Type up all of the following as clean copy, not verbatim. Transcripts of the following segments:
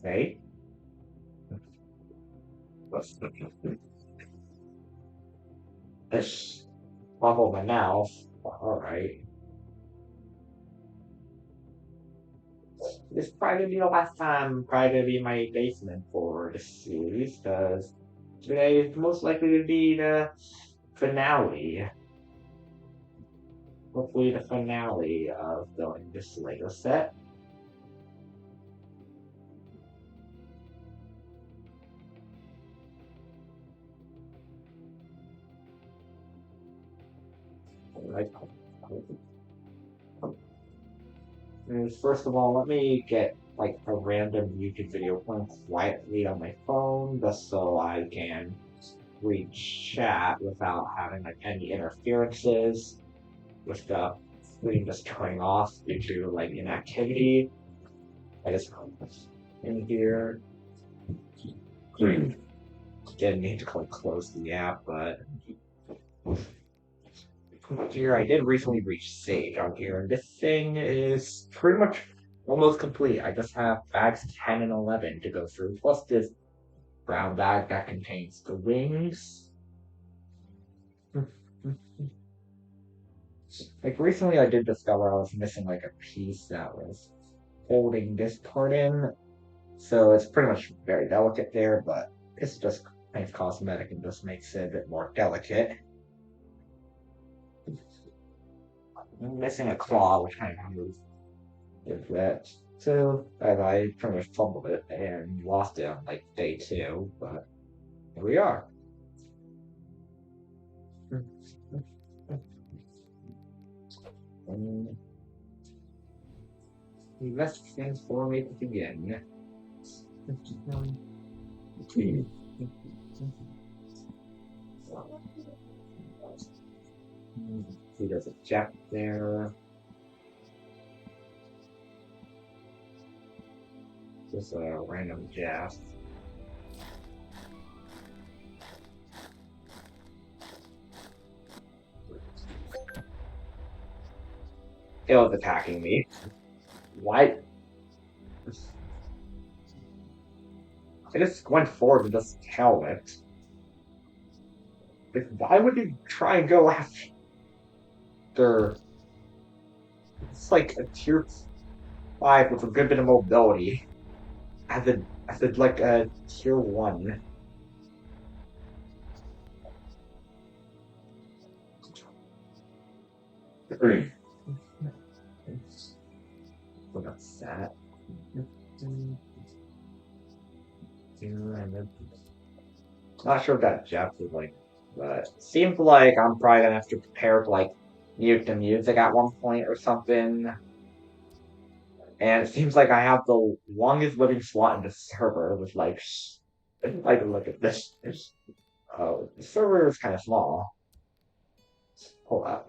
Okay. This bubble my mouth. Alright. This is probably gonna be the last time, probably gonna be in my basement for this series, because today is most likely to be the finale. Hopefully the finale of this Lego set. Like, first of all, let me get like a random YouTube video playing quietly on my phone, just so I can read chat without having like any interferences with the screen just turning off due to like inactivity. I just in here. Didn't need to close the app, but here I did recently reach Sage on here, and this thing is pretty much almost complete. I just have bags 10 and 11 to go through, plus this brown bag that contains the wings. Like recently I did discover I was missing like a piece that was holding this part in, so it's pretty much very delicate there, but it's just kind of cosmetic and just makes it a bit more delicate. I'm missing a claw, which kind of moves with that. So I pretty much fumbled it and lost it on like day 2, but here we are. And the best things for me to begin. See, there's a jack there. Just a random jack. It was attacking me. Why? I just went forward and just held it. Why would you try and go after? It's like a tier 5 with a good bit of mobility. As a like a tier 1. What else that? Not sure if that Jeff is like, but seems like I'm probably gonna have to prepare to like mute the music at one point or something. And it seems like I have the longest living slot in the server with like look at this. Oh, the server is kind of small. Hold up.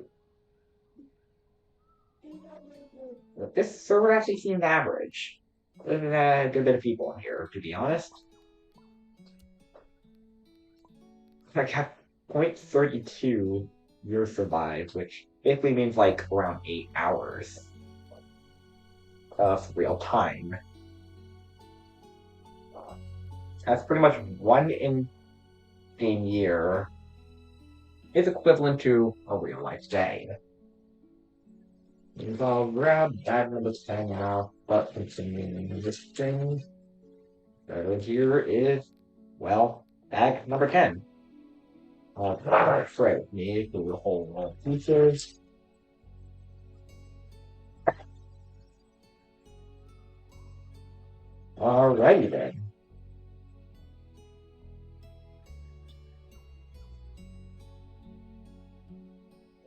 This server actually seems average. There's a good bit of people in here, to be honest. I got 0.32 years survived, which basically means like around 8 hours of real time. That's pretty much one in-game year is equivalent to a real life day. So I'll grab bag number 10 now, but continuing this thing. So here is, well, bag number 10. Right, me through the whole pieces. Alrighty then.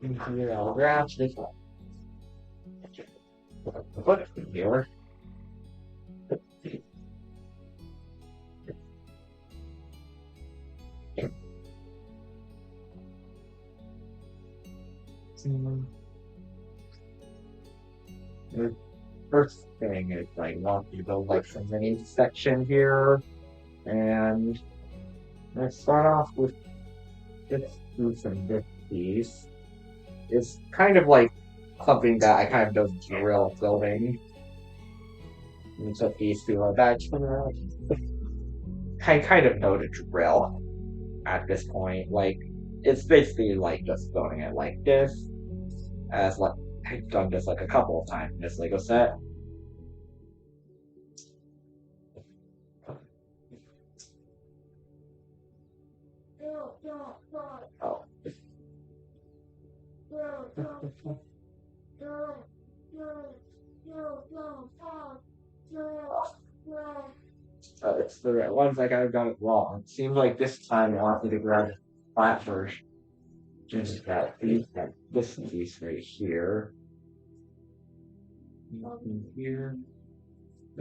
And here I'll grab this one. Put it here. The first thing is I want you to build like some mini section here, and let's start off with just do some this piece. It's kind of like something that I kind of do drill building. So these two are back. I kind of know the drill at this point. Like, it's basically like just building it like this, as like I've done this like a couple of times in this Lego set. Oh. It's the right ones. Like I got it wrong. It seems like this time I want me to grab the flat version. Just that piece, this piece right here. Nothing here.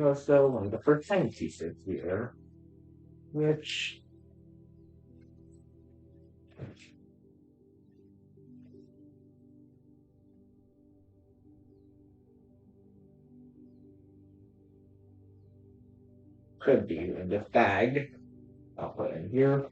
Also, one of the first time pieces here, which could be in this bag. I'll put in here.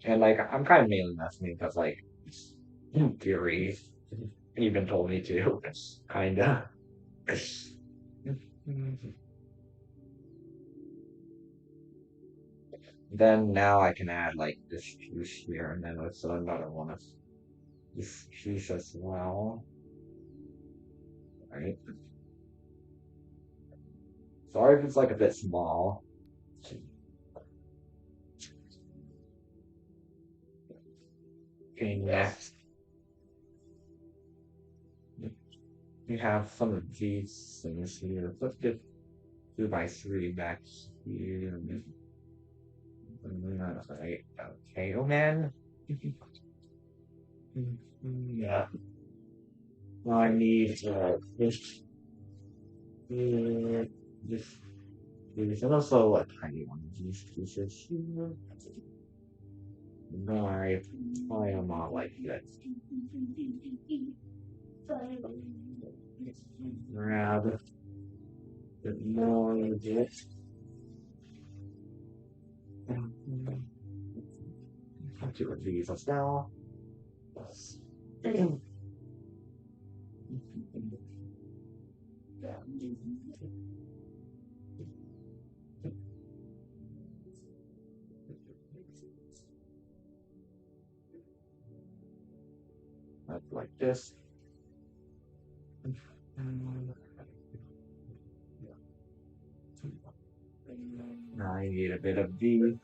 And like I'm kind of mainly messing because like Fury even told me to kinda. Then now I can add like this piece here and then also another one of this piece as well. Right. Sorry if it's like a bit small. Okay, next. We have some of these things here. Let's get 2x3 back here. Right. Okay, oh man. Yeah. Now I need this. This, and also a tiny one of these pieces here. No, I am not like that. Grab the more of this. Two of these as well. Like this. Now I need a bit of V.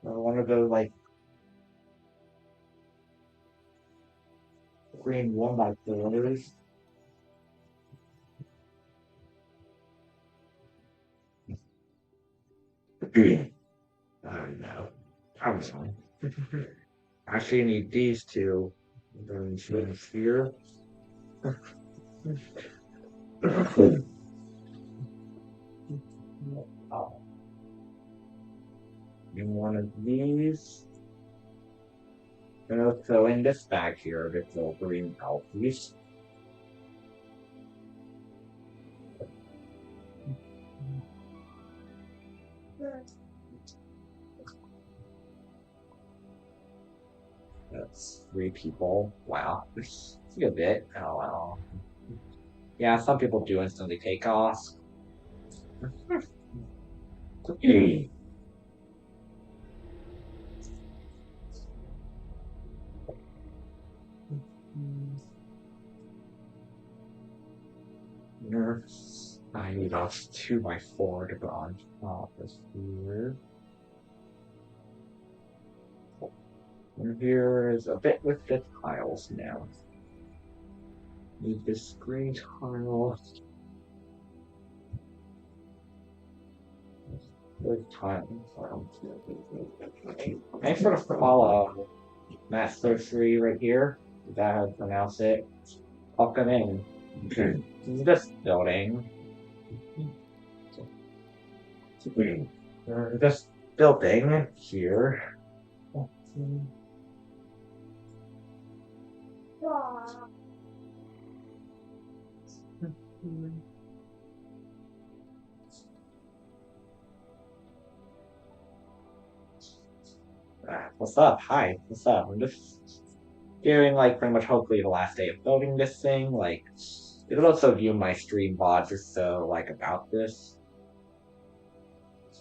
One of those like green 1x4s. I don't know. I'm sorry. Actually, need these two. Then here. And one of these. And also in this bag here, there's a green piece. That's 3 people. Wow. It's a good bit. Oh well. Yeah, some people do instantly take off. I need a 2x4 to go on top of here. And here is a bit with the tiles now. Need this green tile. With tiles. Thanks for the follow, Master 3 right here. Is that how to pronounce it? Welcome in. This building. This building here What's up? Hi, what's up? I'm just doing like pretty much hopefully the last day of building this thing. Like, you could also view my stream VODs or so like about this.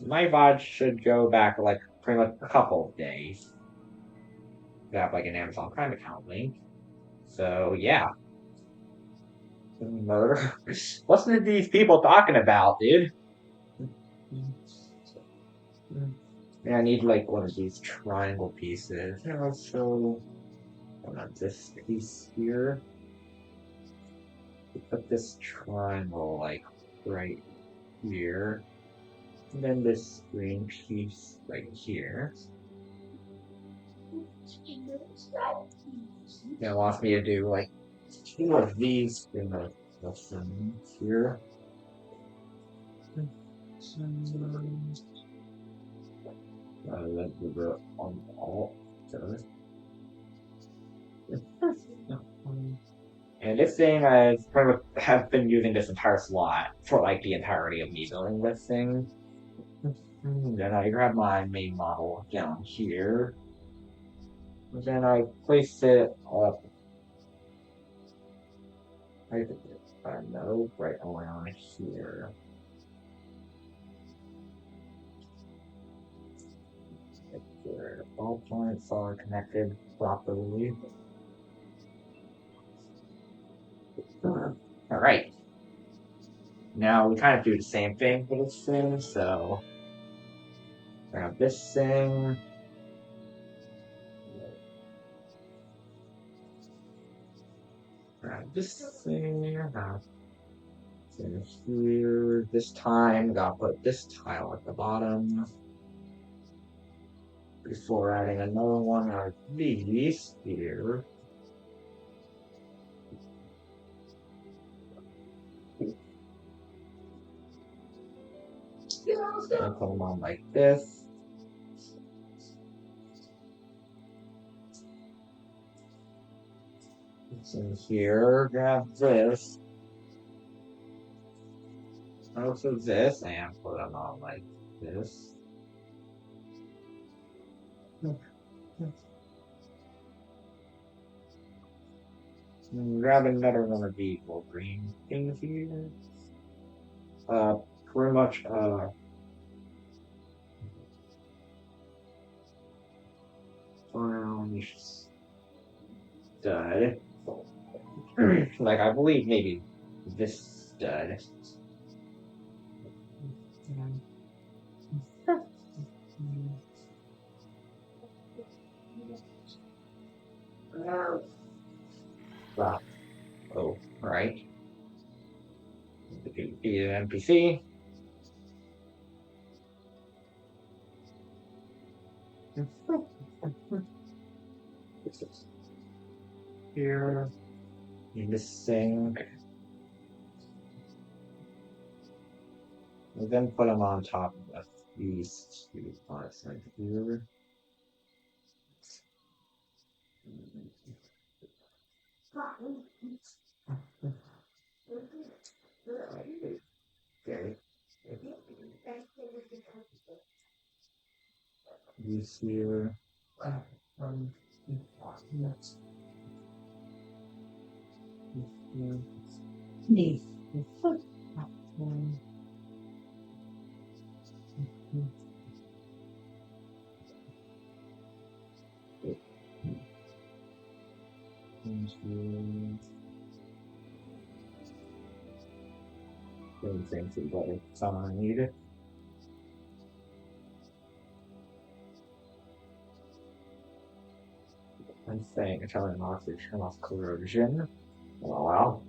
My VOD should go back like pretty much a couple of days. I have like an Amazon Prime account link. So yeah. Murder. What's these people talking about, dude? Yeah, I need like one of these triangle pieces. And also on this piece here. Put this triangle like right here. And then this green piece right here. It wants me to do like two of these in the here. Then we were on all together. And this thing, I have been using this entire slot for like the entirety of me building this thing. Then I grab my main model down here. And then I place it up. I know, right around here. Make sure all points are connected properly. Alright. Now we kind of do the same thing for this thing, so grab this thing. Grab this thing. In here. This time, gotta put this tile at the bottom. Before adding another one of these here. And put them on like this. It's in here, grab this. Also this, and put them on like this. And grab another one of these little green things here. Pretty much, around stud. Like, I believe maybe this stud. Oh, right. Be an NPC. Here. This thing. And then put them on top of these two parts right here. Okay. These here. Things that someone needed. I'm saying Italian mafia turn off corrosion. Oh wow.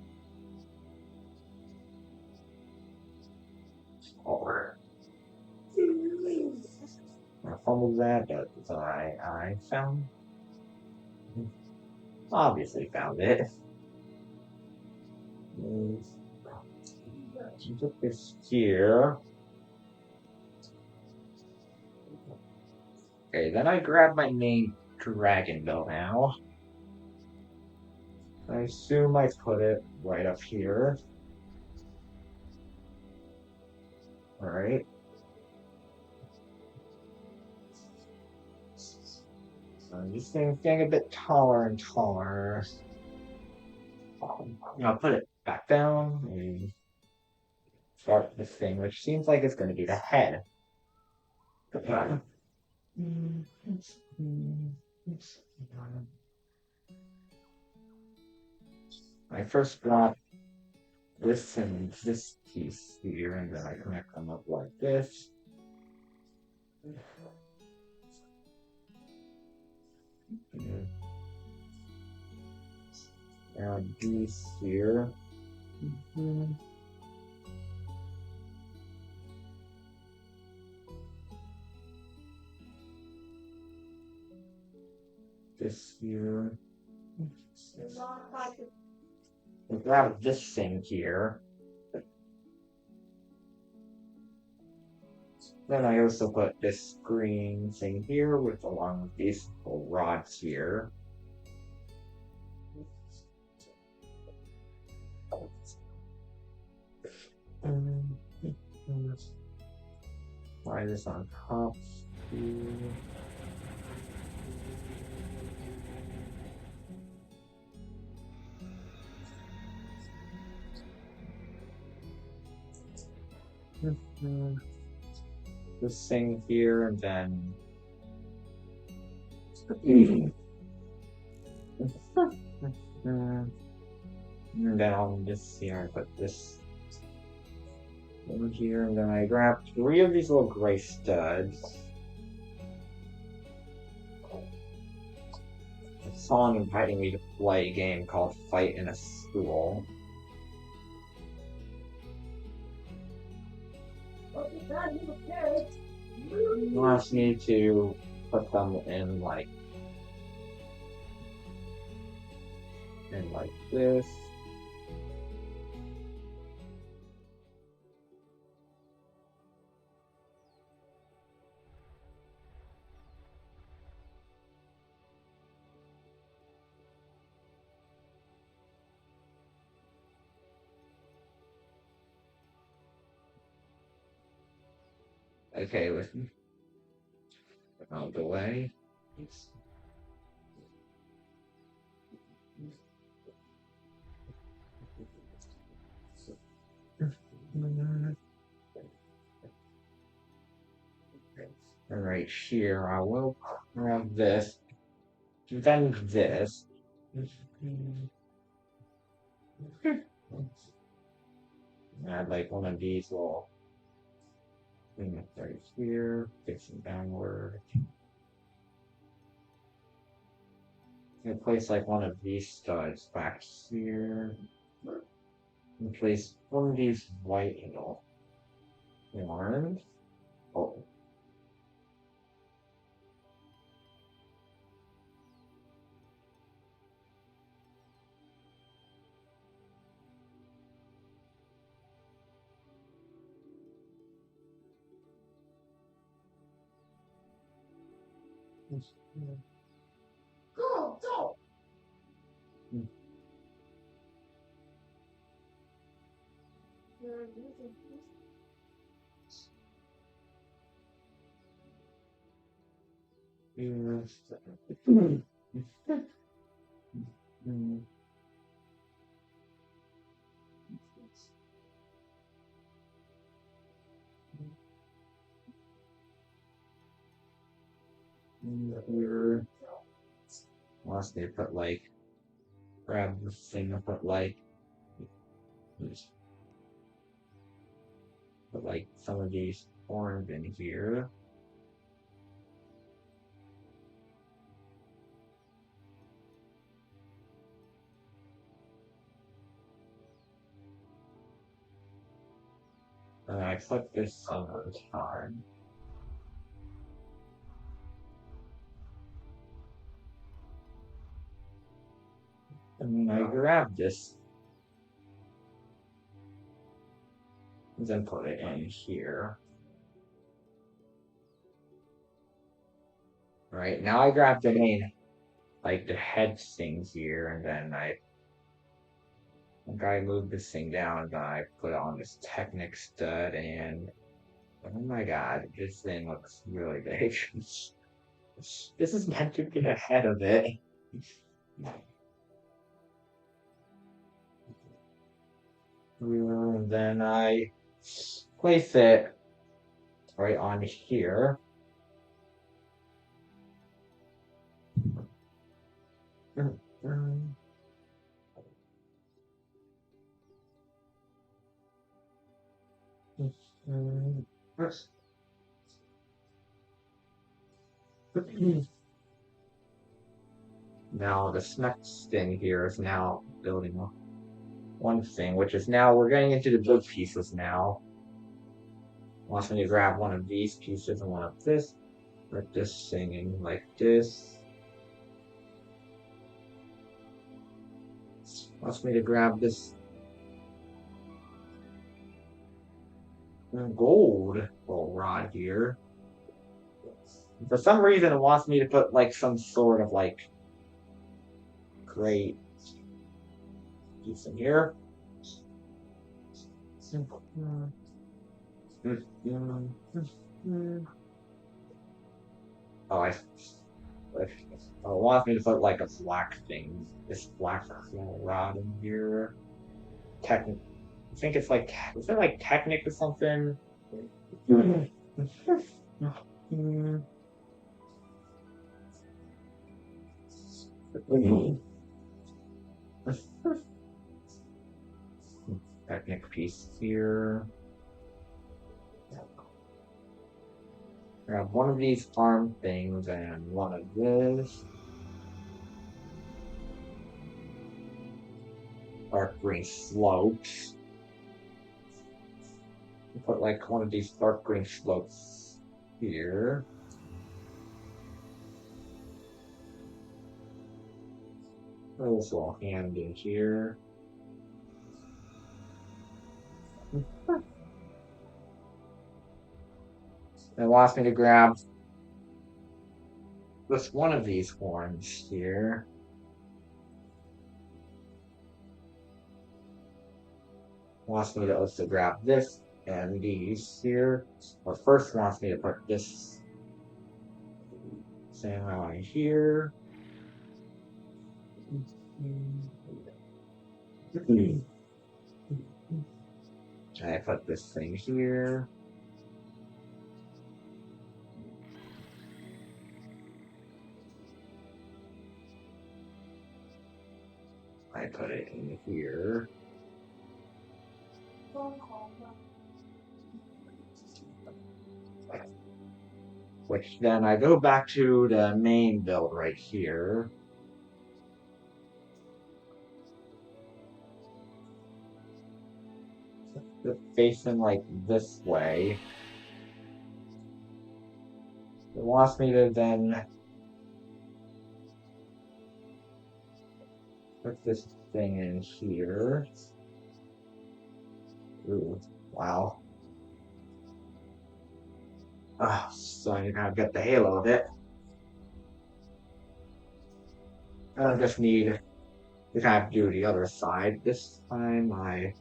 Or I fumbled that, but it's alright. I found obviously found it. Put this here. Okay, then I grab my main dragon bill now. I assume I put it right up here. Alright. So this thing's getting a bit taller and taller. I'll put it back down and start this thing, which seems like it's going to be the head. I first want this and this piece here, and then I connect them up like this. And these here. This here. We'll grab this thing here. Then I also put this green thing here with along with these little rods here. Apply this on top here. This thing here, and then and then on this here, I put this over here, and then I grab 3 of these little gray studs. A song inviting me to play a game called Fight in a School. I just need to put them in like this. Okay, with out of the way. Right here, I will grab this, then this. Add like one of these little things right here, facing downward. I'm gonna place like one of these studs back here. And place one of these white ones. Oh. Go! Here. Last they put like grab this thing and put like some of these orange in here. And I click this some of the time. And then I grab this and then put it in here. Right, now I grab the main, like the head thing here, and then I move this thing down, and then I put it on this Technic stud, and oh my god, this thing looks really big. This is meant to get ahead of it. And then I place it right on here. Now this next thing here is now building one thing, which is now we're getting into the big pieces now. Wants me to grab one of these pieces and one of this, put this thing in like this. Wants me to grab this gold rod here. For some reason, it wants me to put like some sort of like great piece in here. Oh, it wants me to put like a black thing, this black rod in here. I think it's like, is it like Technic or something? Technic piece here. Grab one of these arm things and one of this. Dark green slopes. Put like one of these dark green slopes here. Put this little hand in here. It wants me to grab just one of these horns here. Wants me to also grab this and these here. But first wants me to put this same right here. I put this thing here. I put it in here. Which then I go back to the main build right here. Facing like this way. It wants me to then put this thing in here. Ooh, wow. So I kind of get the halo of it. I just need to kind of do the other side. This time I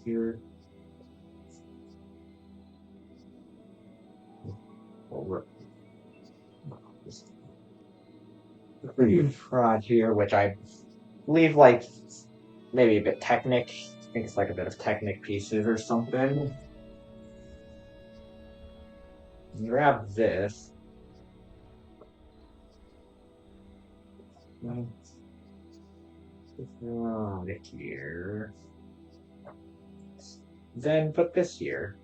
here. Over this prod here, which I believe like maybe a bit Technic. I think it's like a bit of Technic pieces or something. Grab this. Around here. Then put this here.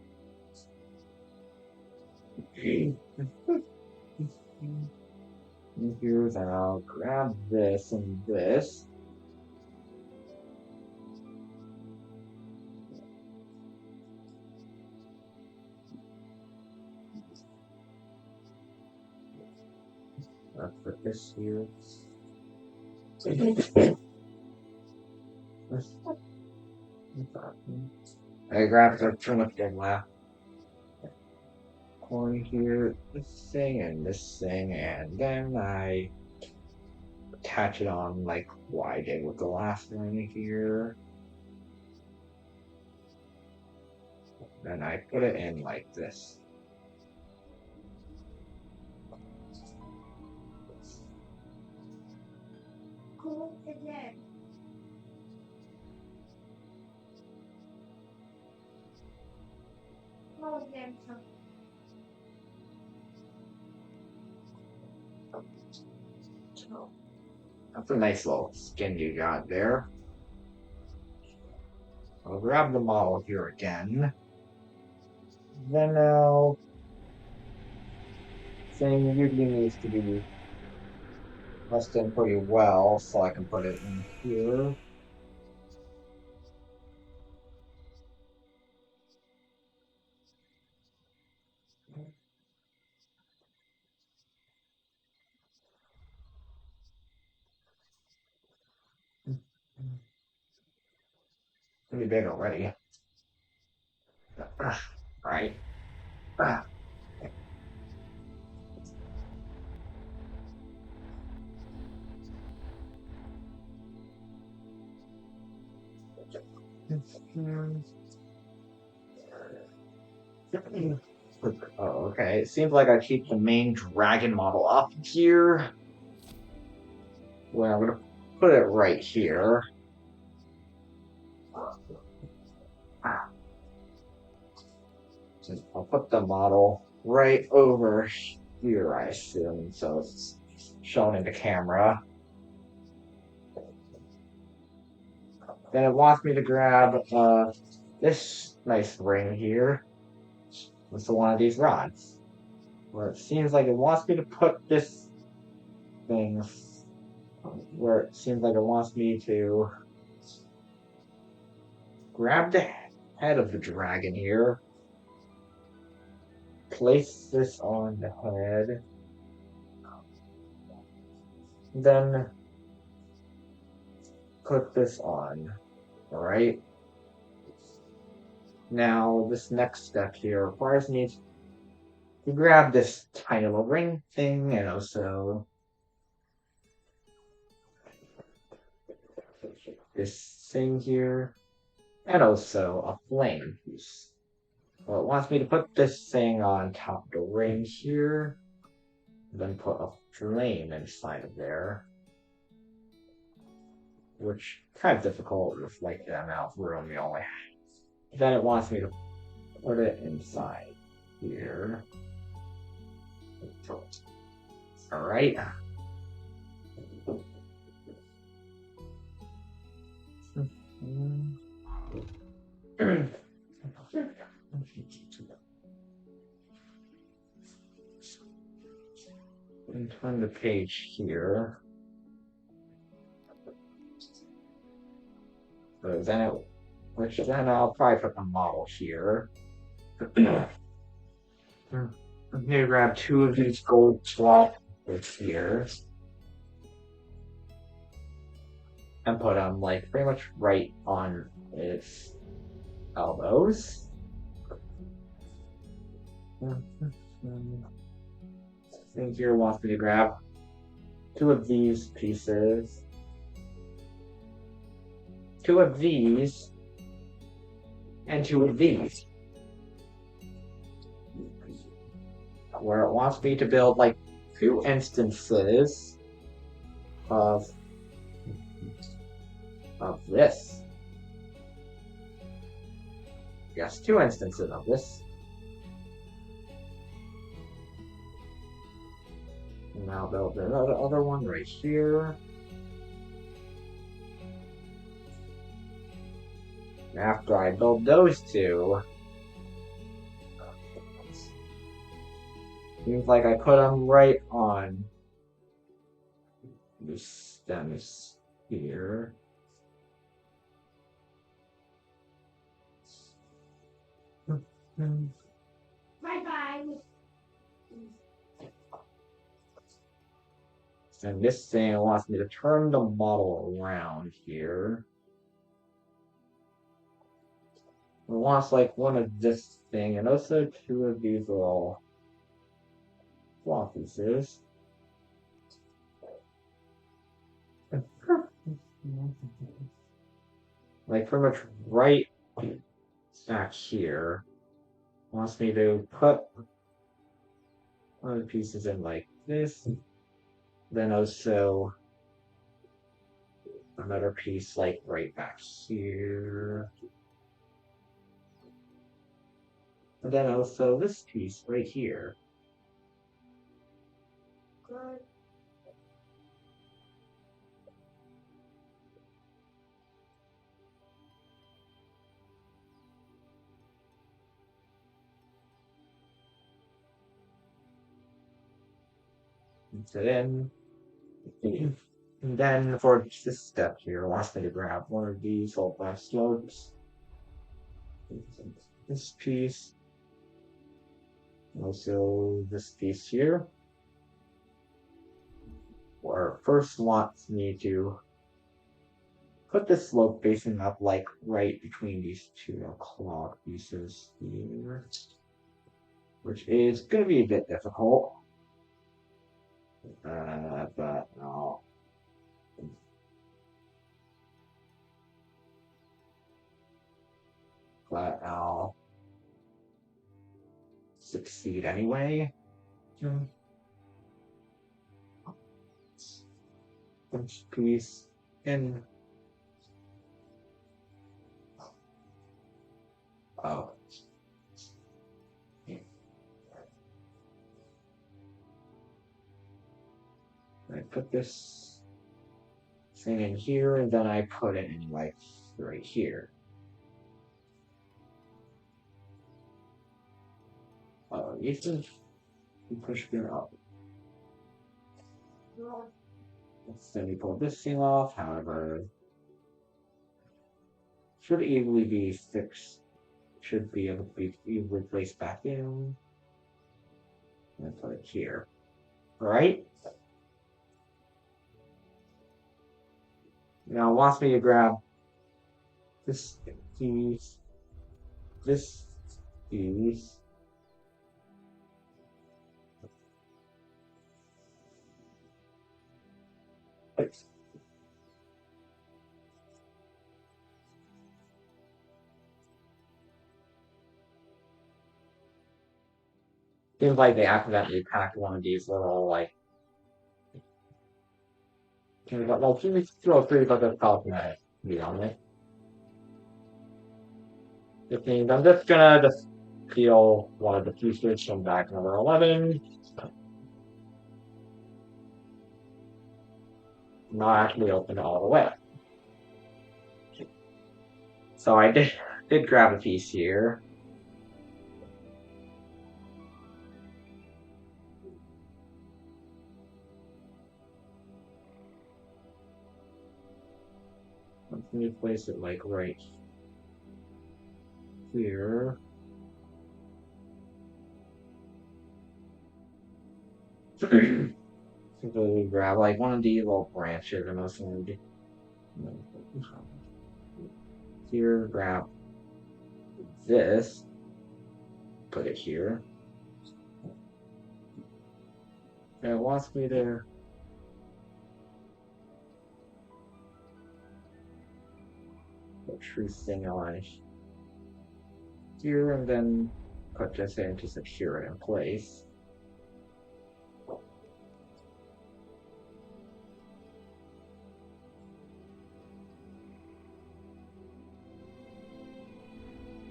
Here's and I'll grab this and this. I'll put this here. I grabbed the primitive left. horn here, this thing, and then I attach it on like what I did with the last one here. Then I put it in like this. Cool again. Oh, damn. That's a nice little skin you got there. I'll grab the model here again. Then now, thing usually needs to be pressed in pretty well, so I can put it in here. Pretty big already. Right. Oh, okay. It seems like I keep the main dragon model up here. Well, I'm gonna put it right here. So I'll put the model right over here, I assume, so it's shown in the camera. Then it wants me to grab this nice ring here with one of these rods. Where it seems like it wants me to put this thing where it seems like it wants me to grab the head of the dragon here, place this on the head, then put this on. Alright? Now, this next step here requires me to grab this tiny little ring thing and also this thing here, and also a flame piece. Well, it wants me to put this thing on top of the ring here, then put a flame inside of there, which is kind of difficult with like the amount of room we only have. Then it wants me to put it inside here. Alright. And turn the page here. So then I'll probably put the model here. I'm gonna grab two of these gold swap here and put them like pretty much right on its elbows. Thing here wants me to grab two of these pieces, two of these, and two of these. Where it wants me to build like two instances of this. Yes, two instances of this. And now build the other one right here. And after I build those two, seems like I put them right on the stems here. Bye-bye. And this thing wants me to turn the model around here. It wants like one of this thing and also two of these little small pieces. Like pretty much right back here. Wants me to put one of the pieces in like this. Then also another piece like right back here. And then also this piece right here. Good. So then, and then for this step here, wants me to grab one of these old black slopes. This piece. Also this piece here. Or first wants me to put the slope facing up like right between these two claw pieces here. Which is going to be a bit difficult. But no. But I'll succeed anyway. Punch piece in. Oh. I put this thing in here, and then I put it in like right here. You can push it up. Then you pull this thing off, however, should easily be fixed. Should be able to be easily placed back in. And put it here. Alright? Now it wants me to grab this piece, this piece. Seems like they accidentally packed one of these little like give me 2 or 3 but they're talking to be honest. It means I'm just gonna just peel one of the pieces from back number 11. Not actually open it all the way. So I did grab a piece here. Let me place it like right here. Simply grab like one of these little branches and also here, grab this, put it here. And it wants me to put truth thing on here and then put this in to secure it in place.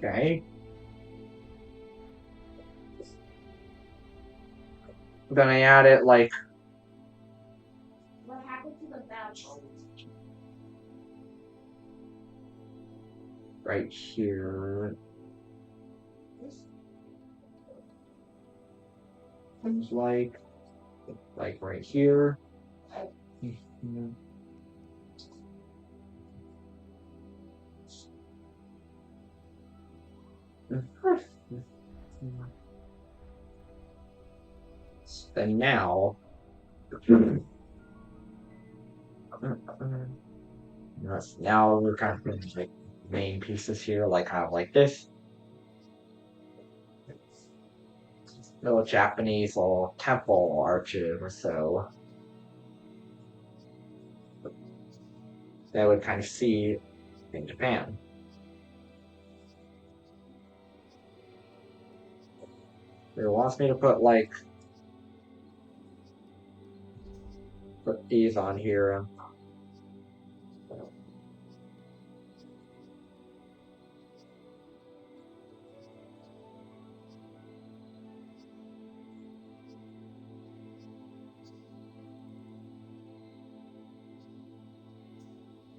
Okay. Then I add it like What happened to the bell? right here. Things like right here. And now now we're kind of putting like main pieces here, like kind of like this. little Japanese little temple arches or so that I would kind of see in Japan. It wants me to put these on here.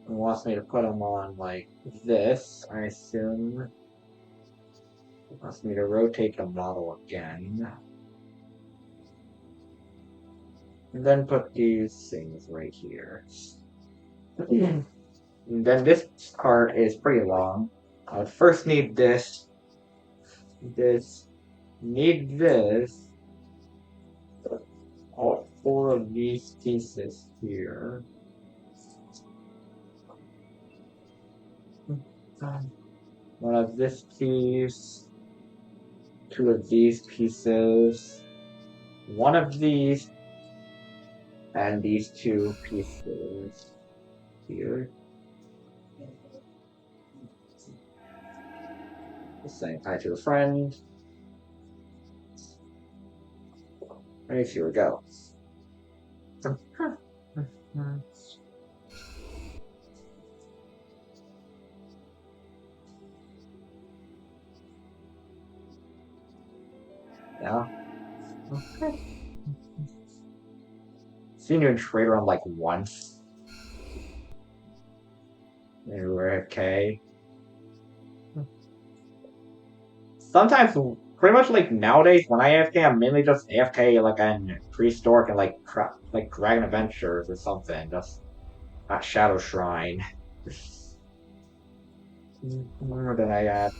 It wants me to put them on like this, I assume. It wants me to rotate the model again. And then put these things right here. And then this part is pretty long. I would first need this, need this, all four of these pieces here. One of this piece, two of these pieces, one of these, and these two pieces here. Saying hi to a friend. Right, here we go. Yeah. Okay. Seen you in trade room like once. Maybe we're okay. Sometimes, pretty much like nowadays, when I AFK, I'm mainly just AFK like in Prehistoric and like Dragon Adventures or something. Just not Shadow Shrine. Where did I add?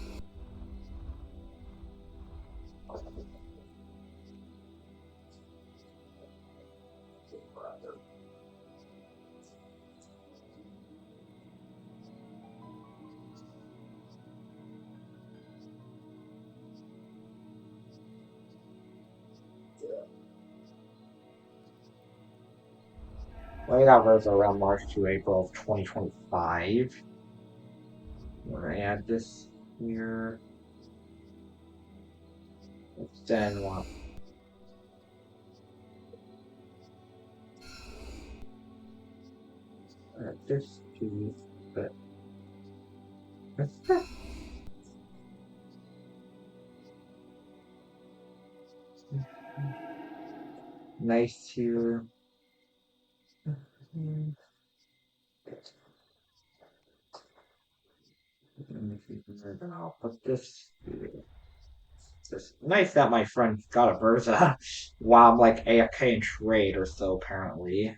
Well, I got those around March to April of 2025. I'm gonna add this here. Then one. This piece, but nice here. Then I'll put this here. It's nice that my friend got a Berza while I'm like AFK in trade or so, apparently.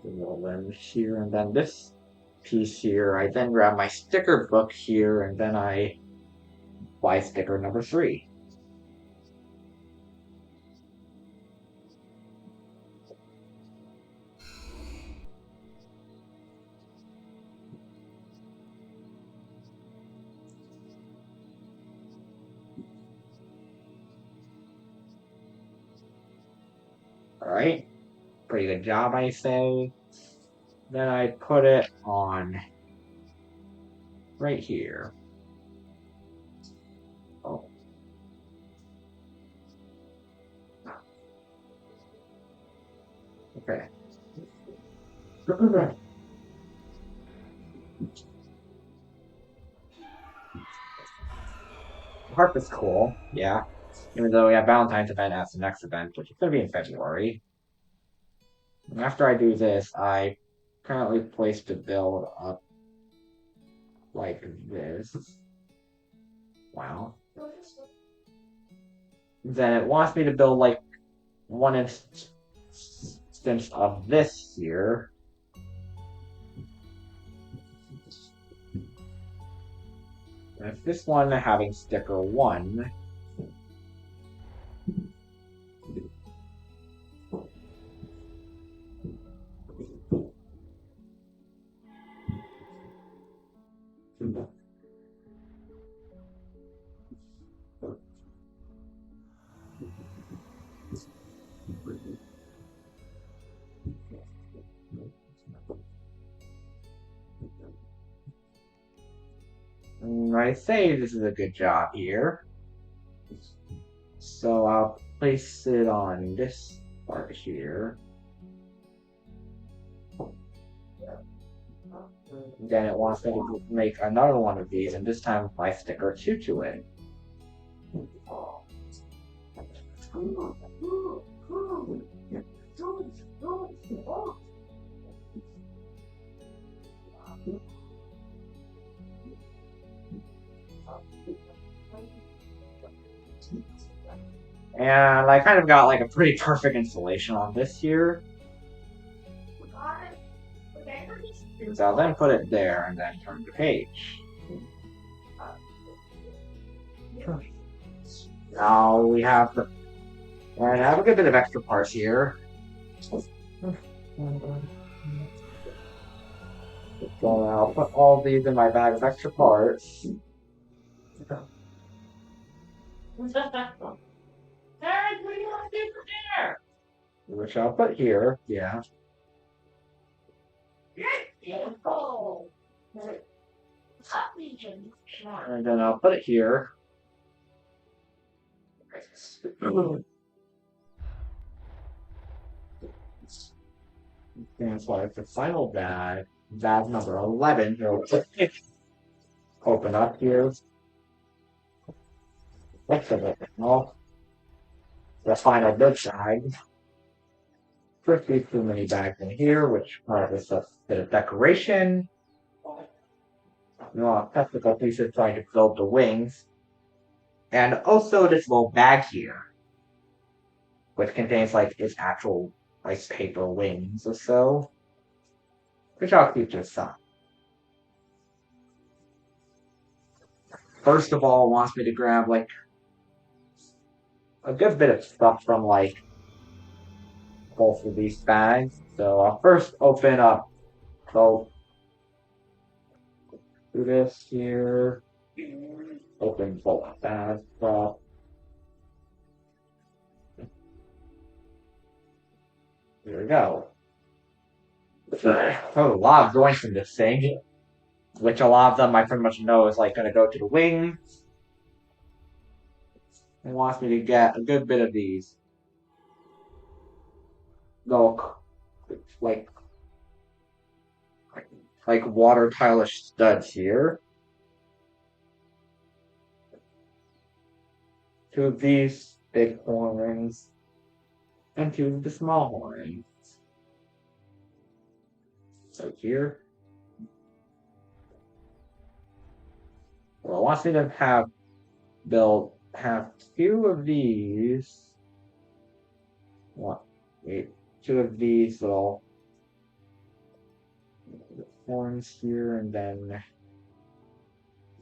A little lens here, and then this piece here. I then grab my sticker book here, and then I buy sticker number 3. Alright, pretty good job, I say. Then I put it on right here. Oh. Okay. Harp is cool, yeah. Even though we have Valentine's event as the next event, which is going to be in February. And after I do this, I currently place the build up like this. Wow. Then it wants me to build like one instance of this here. And if this one having sticker 1, I say this is a good job here. So I'll place it on this part here. Then it wants me to make another one of these, and this time I sticker 2 to it. And I kind of got like a pretty perfect installation on this here. So I'll then put it there and then turn the page. Now we have the, and I have a good bit of extra parts here. So I'll put all these in my bag of extra parts. Which I'll put here, yeah. And then I'll put it here. And so it's the final bag, bag number 11. Open up here. That's it. Well, the final big bag. Pretty too many bags in here, which is a bit of decoration. Technical pieces trying to build the wings. And also this little bag here, which contains like its actual like paper wings or so. Which I'll keep to the side. First of all, it wants me to grab like a good bit of stuff from like both of these bags. So I'll first open up, so do this here, open both bags up. Here we go. Oh, a lot of joints in this thing, which a lot of them I pretty much know is like going to go to the wing. It wants me to get a good bit of these. Look, like water tile-ish studs here. 2 of these big horns, and 2 of the small horns. So here. Well, it wants me to have 2 of these. What? Wait, 2 of these little horns here, and then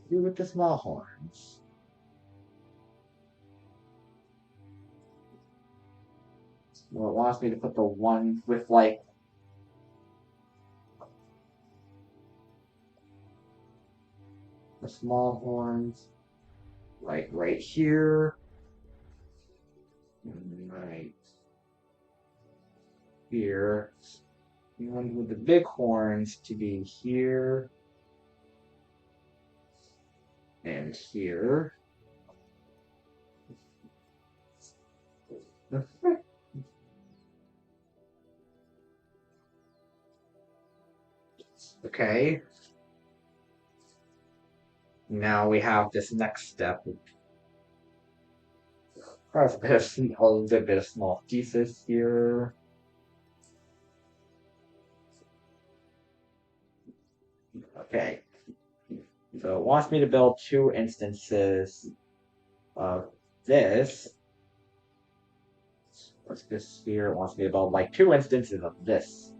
2 with the small horns. Well, it wants me to put the one with like the small horns, like right here, right here. The one with the big horns to be here and here. Okay. Now we have this next step. There's a little bit of small pieces here. Okay. So it wants me to build 2 instances of this. What's this here? It wants me to build like 2 instances of this.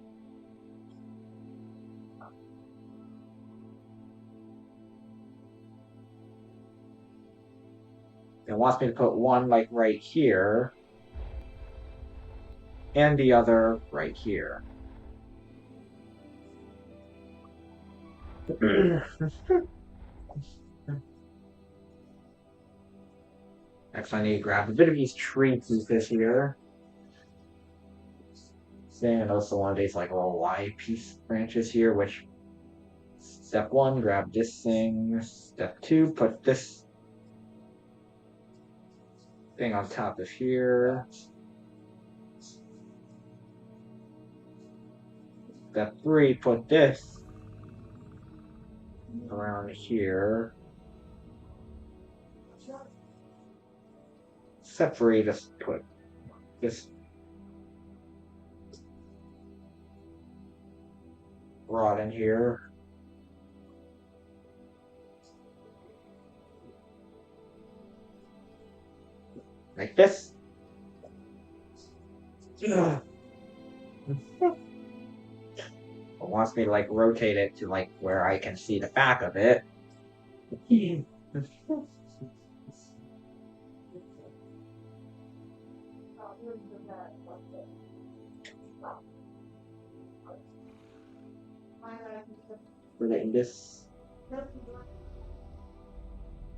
It wants me to put one like right here and the other right here. Next, I need to grab a bit of these tree pieces here. And also one of these like little Y piece branches here, which step 1, grab this thing. Step 2, put this thing on top of here. Step 3, put this around here. Step 3, just put this rod in here. Like this. It wants me to like rotate it to like where I can see the back of it. Put it in this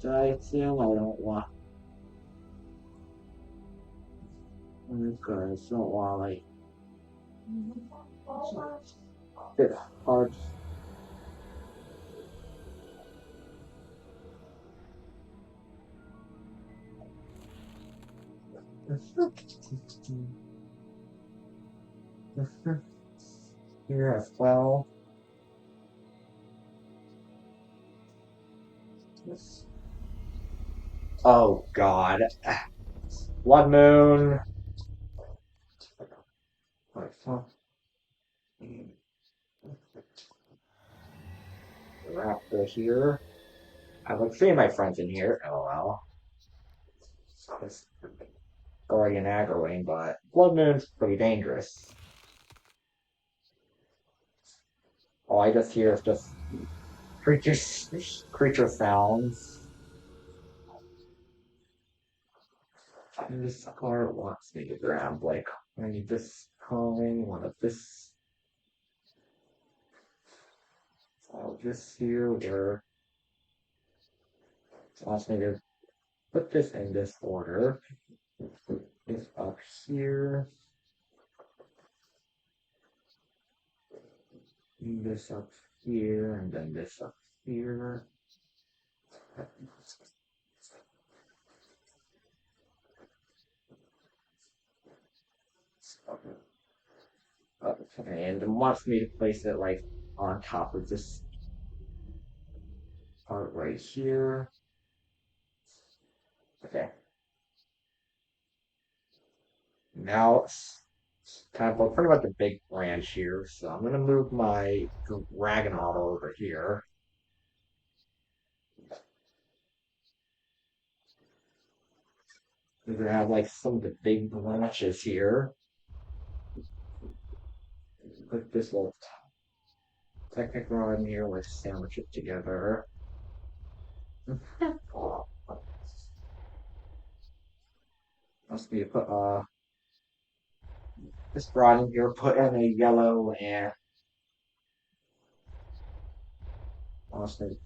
direction. I don't want. Because I don't want like bit hard. Here as well. Oh God. Blood moon. Raptor here. I like seeing my friends in here. LOL. It's already aggroing, but Blood Moon's pretty dangerous. All I just hear is just creature sounds. This card wants me to grab like I need this coin, one of this. So this here where it wants me to put this in this order. This up here. This up here, and then this up here. And it wants me to place it like on top of this part right here. Okay. Now it's time for pretty much a big branch here, so I'm gonna move my dragon model over here. We're gonna have like some of the big branches here. Put this little technical in here, let's sandwich it together. Must be put this rod in here, put in a yellow and honestly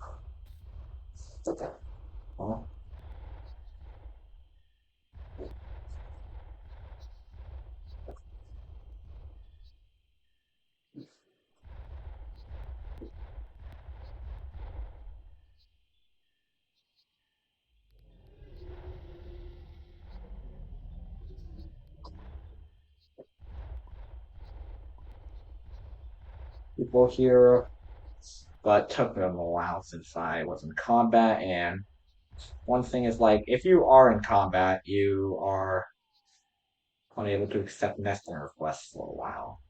oh, people here, but took them a while since I was in combat. And one thing is like, if you are in combat, you are unable to accept nesting requests for a while.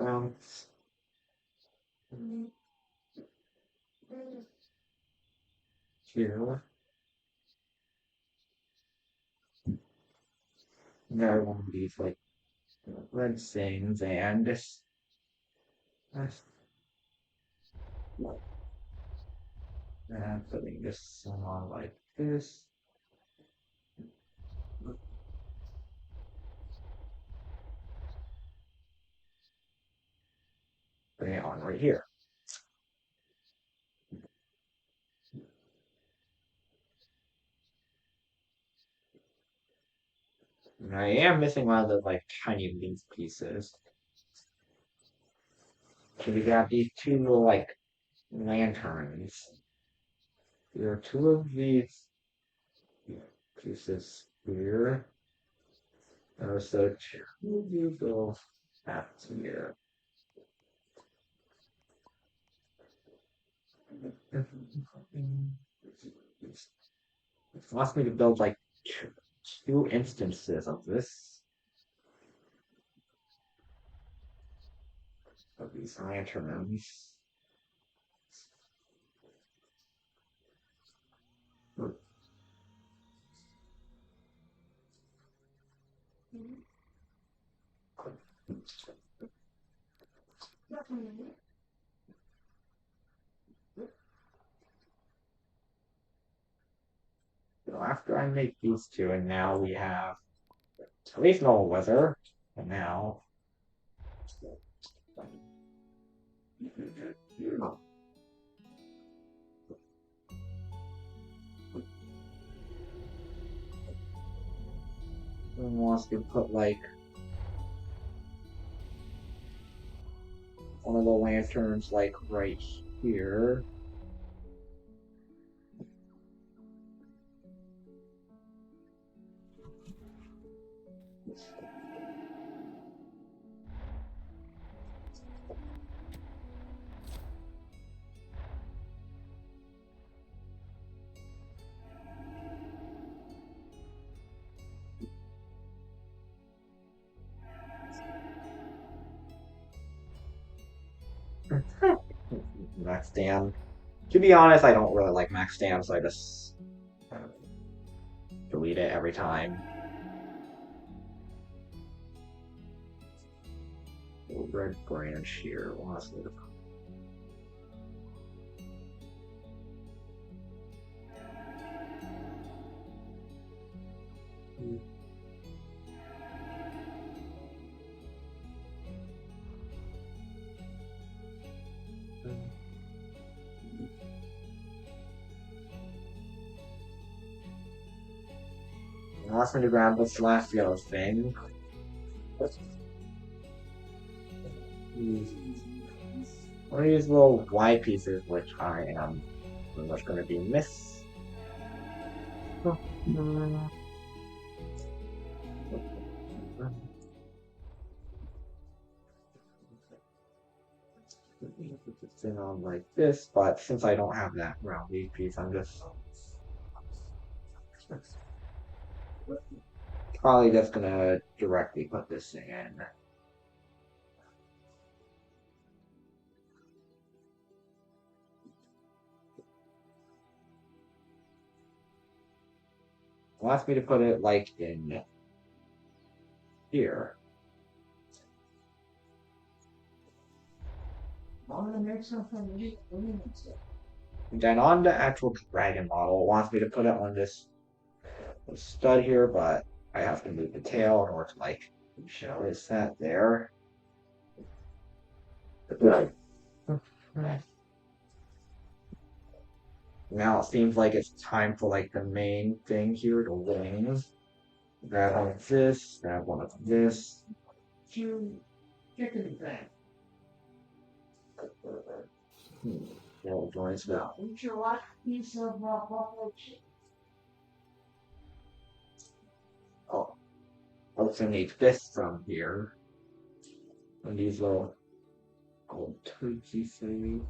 Um, here, another one of these like red things, and putting this on like this. Putting it on right here. And I am missing one of the like tiny leaf pieces. So we got these two little like lanterns. There are two of these pieces here. So two of these little hats here. It wants me to build like two instances of this. Of these lanterns. So after I make these two, and now we have at least normal weather. And now it wants to put like one of the lanterns like right here. Max Dam. To be honest, I don't really like Max Dam, so I just delete it every time. Red branch here. Wants me to wants me to grab this last yellow thing. One of these little Y pieces, which I am pretty much going to be miss. Put this thing on like this, but since I don't have that round leaf piece, I'm just probably just gonna directly put this thing in. Wants me to put it like in here. And then on the actual dragon model, it wants me to put it on this stud here, but I have to move the tail in order to like show it that there. Now it seems like it's time for like the main thing here, the wings. Grab one of this, grab one of this. Well, joins now. Oh, also need this from here. And these little Turkey thing.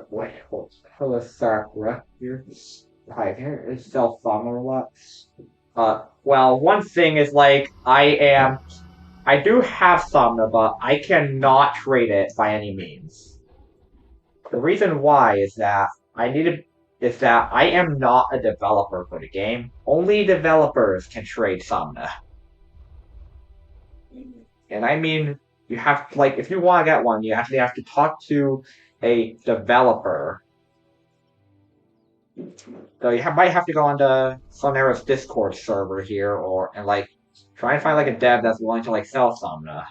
Wait, hold a Sakura here. Hi, here is self summer a lot. Well, one thing is like I do have Somna, but I cannot trade it by any means. The reason why is that I am not a developer for the game. Only developers can trade Somna. And I mean, you have like if you want to get one, you actually have to talk to a developer. So might have to go on the Sonera's Discord server here, and like try and find like a dev that's willing to like sell Somna.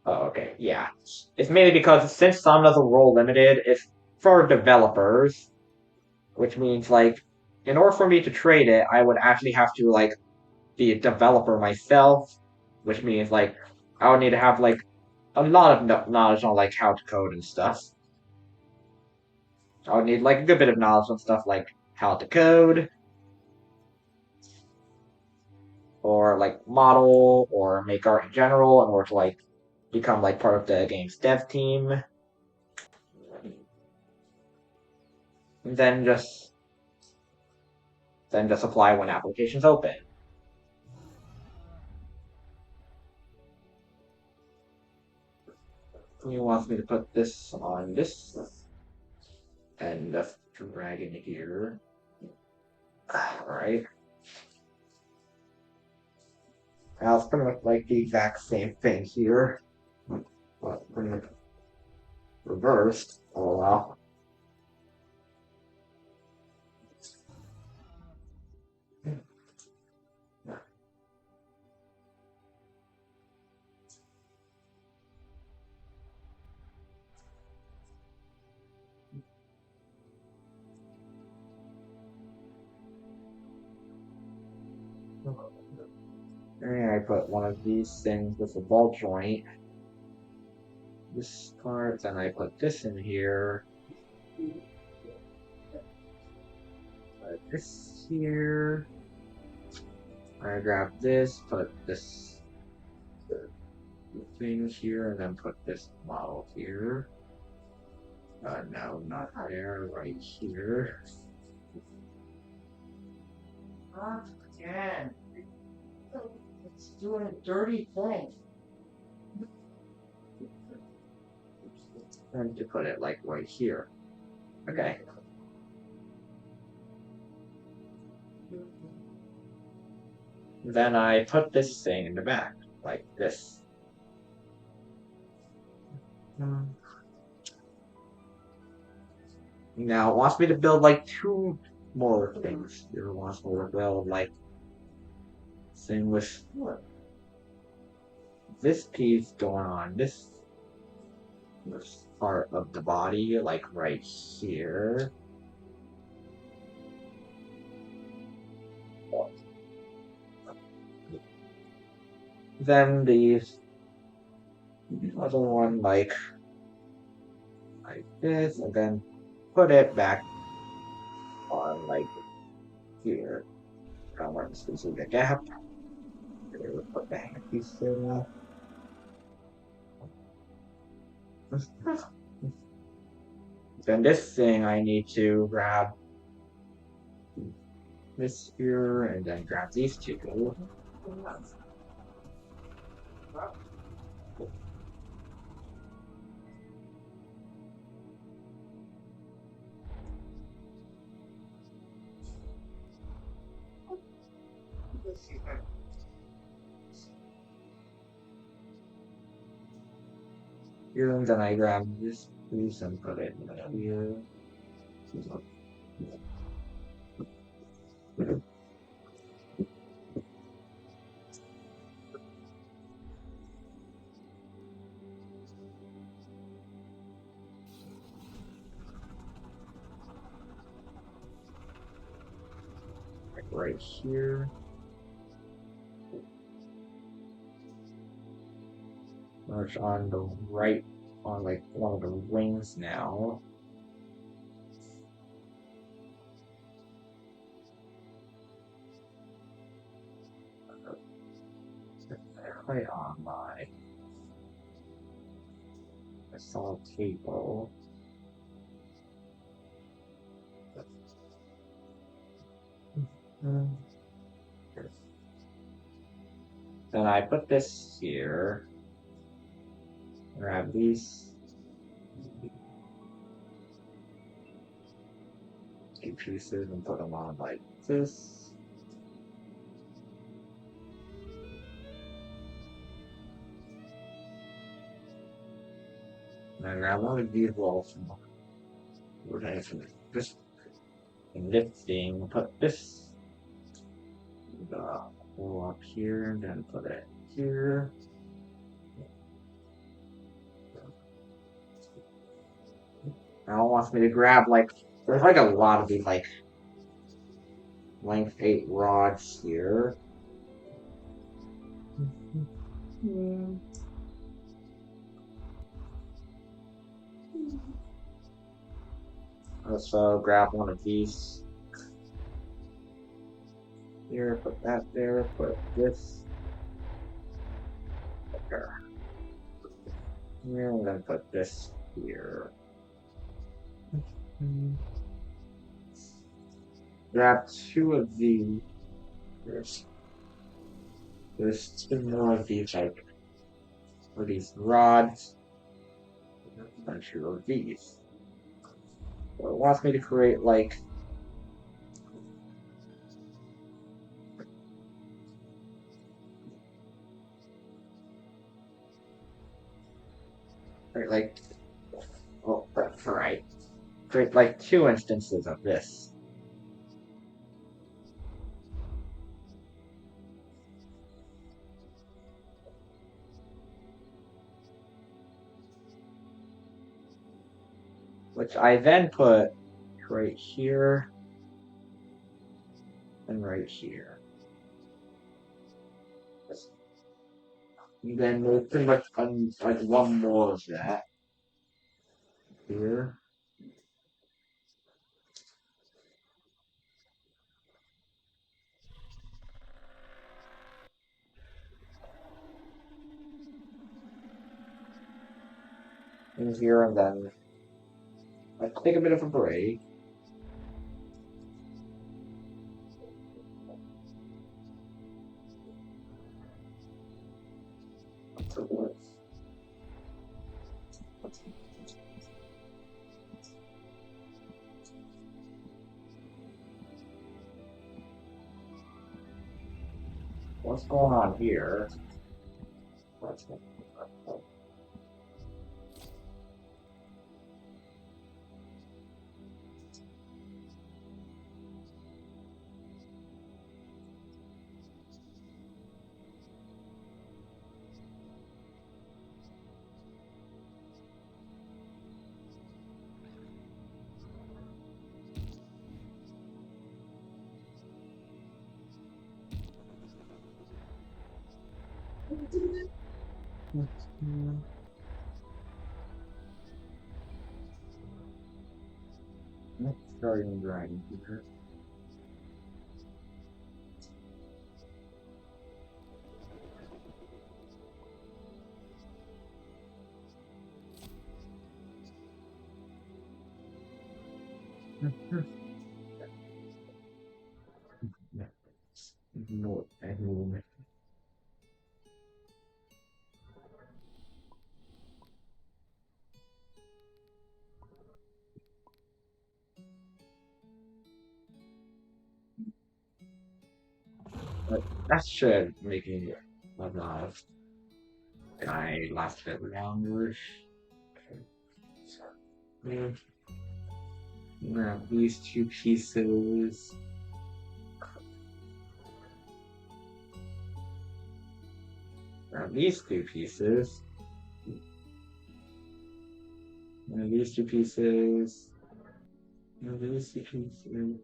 Oh, okay, yeah. It's mainly because since Somna's a role limited, it's for developers, which means like in order for me to trade it, I would actually have to like be a developer myself, which means like I would need to have like a lot of knowledge on like how to code and stuff. I would need like a good bit of knowledge on stuff like how to code, or like model, or make art in general in order to like become like part of the game's dev team. And then just apply when applications open. He wants me to put this on this and just drag in here. Alright. Now it's pretty much like the exact same thing here. But pretty much reversed. Oh wow. And I put one of these things with a ball joint. This part, then I put this in here. Put this here. I grab this, put this thing here, and then put this model here. No, not there, right here. Not again. It's doing a dirty thing. And to put it like right here. Okay. Then I put this thing in the back, like this. Now it wants me to build like two more things. It wants me to build like thing with this piece going on this part of the body, like right here. Then the other one like this, and then put it back on like here. I want to see the gap. Put the piece in. Then this thing I need to grab this here, and then grab these two. Here, and then I grab this piece and put it here. Like right here. Merge on the right, on like one of the wings now. Right on my. I saw a table. Then I put this here. Grab these two pieces and put them on like this. And I grab one of these walls from this and this thing. Put this hole up here and then put it here. Now it wants me to grab like there's like a lot of these like length 8 rods here. So grab one of these here, put that there, put this there. Here, and then put this here. Grab two of these. There's two more of these, like, for these rods. A bunch of these. So it wants me to create, like, oh, that's right. Create, like, two instances of this. Which I then put right here and right here. And then there's pretty much like one more of that here. And here, and then I take a bit of a break. What's going on here? Starting grind here. No, I mean, that should make me alive. I last bit longer. Grab these two pieces. Grab these two pieces. And these two pieces. And these two pieces.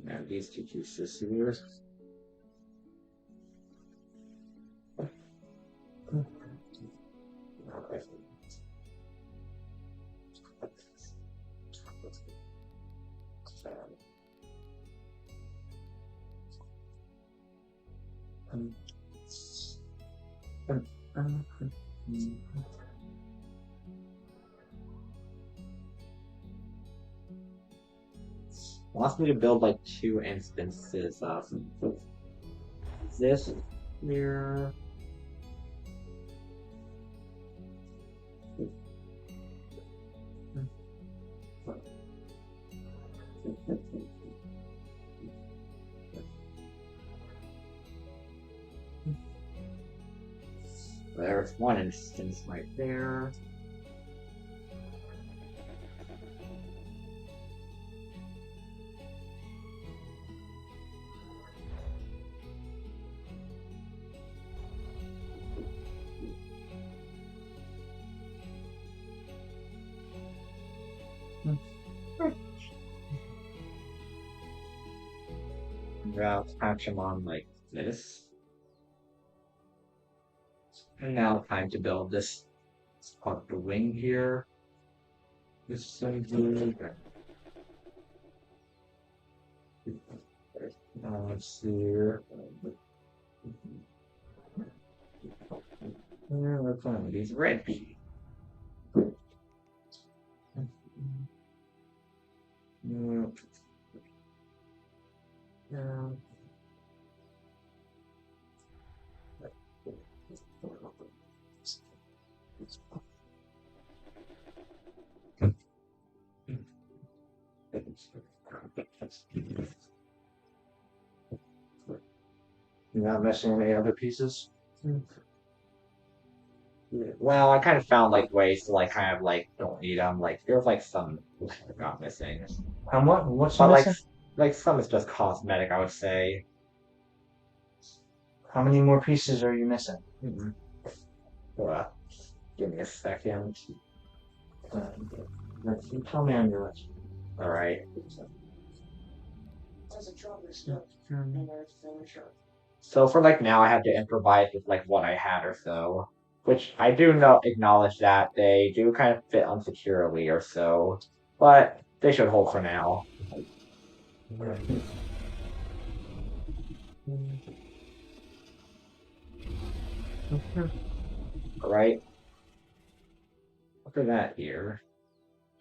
And these two pieces here. wants me to build like 2 instances of this here. There's 1 instance right there. Yeah, patch him on like this. And now time to build this part the wing here. This thing here. Let's see here. Let's find these red bees. Yeah. You're not missing any other pieces? Well, I kind of found like ways to like kind of like don't need them. Like there's like some I got missing, And what's but missing? like some is just cosmetic, I would say. How many more pieces are you missing? Well, give me a second. You tell me on your list. All right. So for like now, I had to improvise with like what I had or so, which I do know acknowledge that they do kind of fit unsecurely or so, but they should hold for now. All right. Look at that here.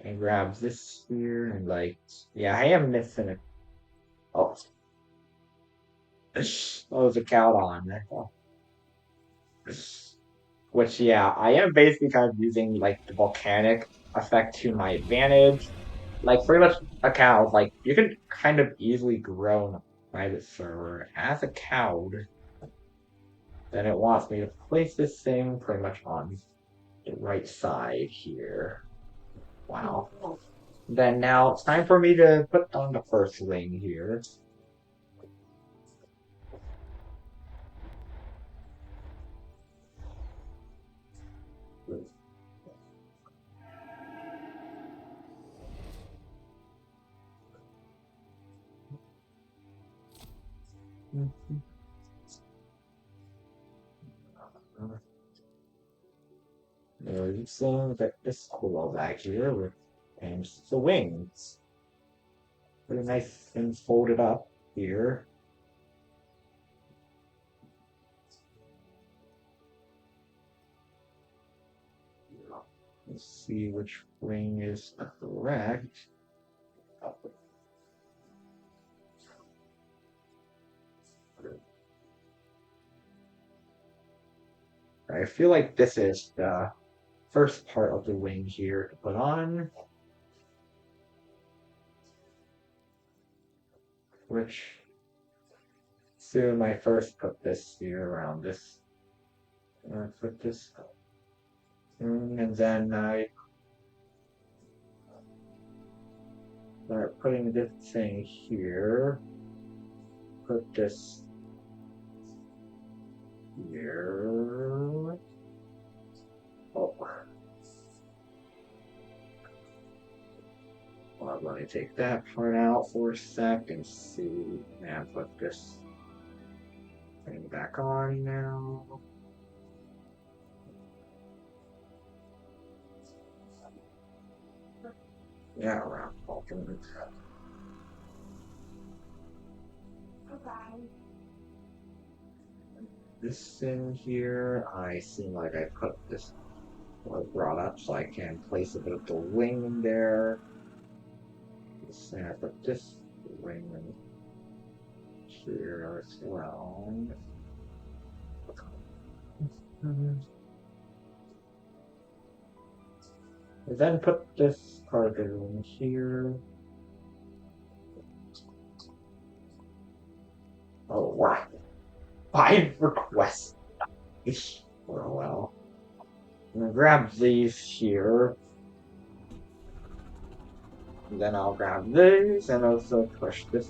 And grab this here and like, yeah, I am missing it. Oh, oh, there's a count on. Which, yeah, I am basically kind of using like the volcanic effect to my advantage. Like pretty much a cow, like you can kind of easily grow in a private server as a cow. Then it wants me to place this thing pretty much on the right side here. Wow. Then now it's time for me to put on the first wing here. So that this cool back here with and the wings. Pretty nice and folded up here. Let's see which wing is correct. I feel like this is the first part of the wing here to put on. Which soon I first put this here around this. Put this and then I start putting this thing here. Put this here. Oh. Well, let me take that part out for a sec and see. And put this thing back on now. Yeah, around Vulcan. This thing here, I seem like I put this brought up so I can place a bit of the wing in there. I put this wing here as well. And then put this cargo in here. Oh wow. 5 requests. Oh well. I'm gonna grab these here. And then I'll grab these and also push this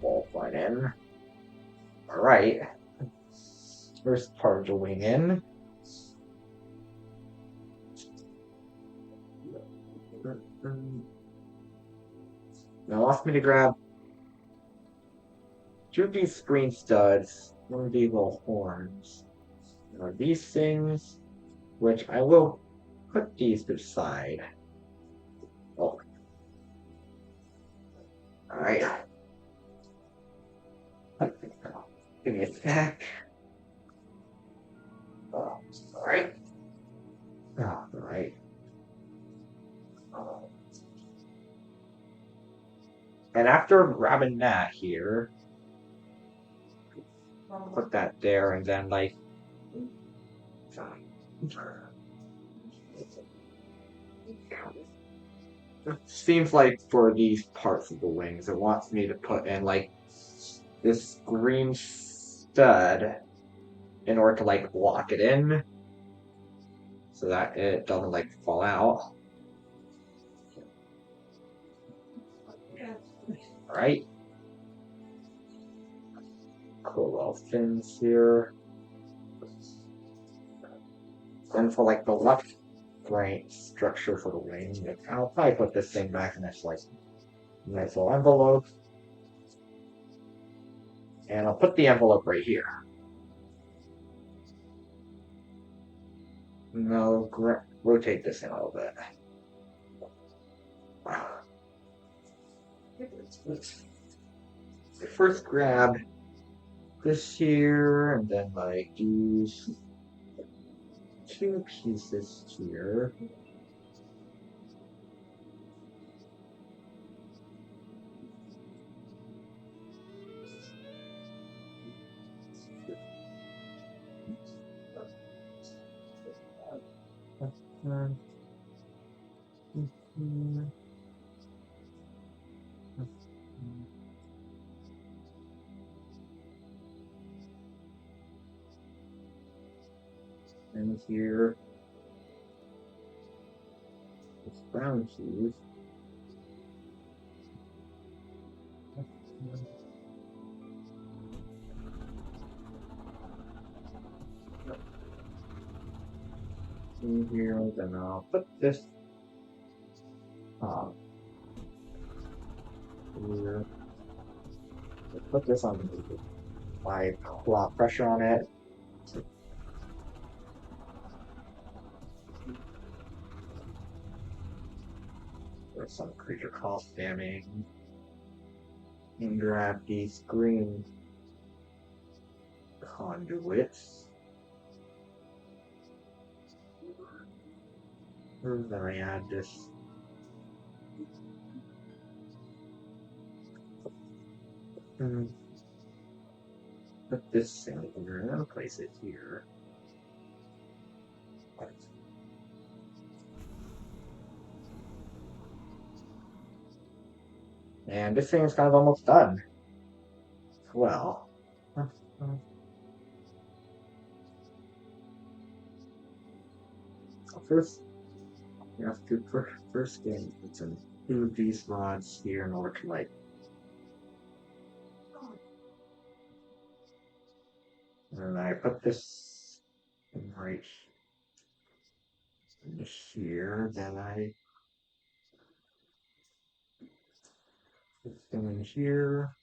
ball right in. Alright. First part of the wing in. Now ask me to grab 2 of these screen studs, 1 of these little horns. Now these things, which I will put these to the side. Oh. Alright. Give me a sec. Alright. Alright. And after grabbing that here, put that there and then like it seems like for these parts of the wings it wants me to put in like this green stud in order to like lock it in so that it doesn't like fall out. Alright. Cool little fins here. Then for like the left right structure for the wing, I'll probably put this thing back in its like nice little envelope. And I'll put the envelope right here. No, rotate this in a little bit. First grab this here, and then like use 2 pieces here. And here, this brown cheese. In here, then I'll put this here. Put this on my claw pressure on it. There's some creature cost damage. And grab these green conduits. And then I add this. Put this in here, and I'll place it here. And this thing is kind of almost done. Well. First, you have to first get some 2 of these rods here in order to like. And I put this right here, then I put them in here.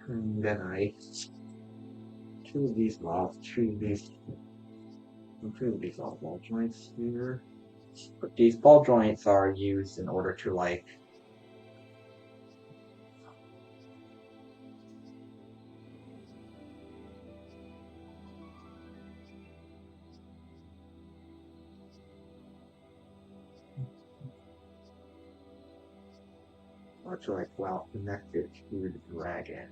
And then I 2 of these off, 2 of these all ball joints here. But these ball joints are used in order to like much like well connected to the dragon.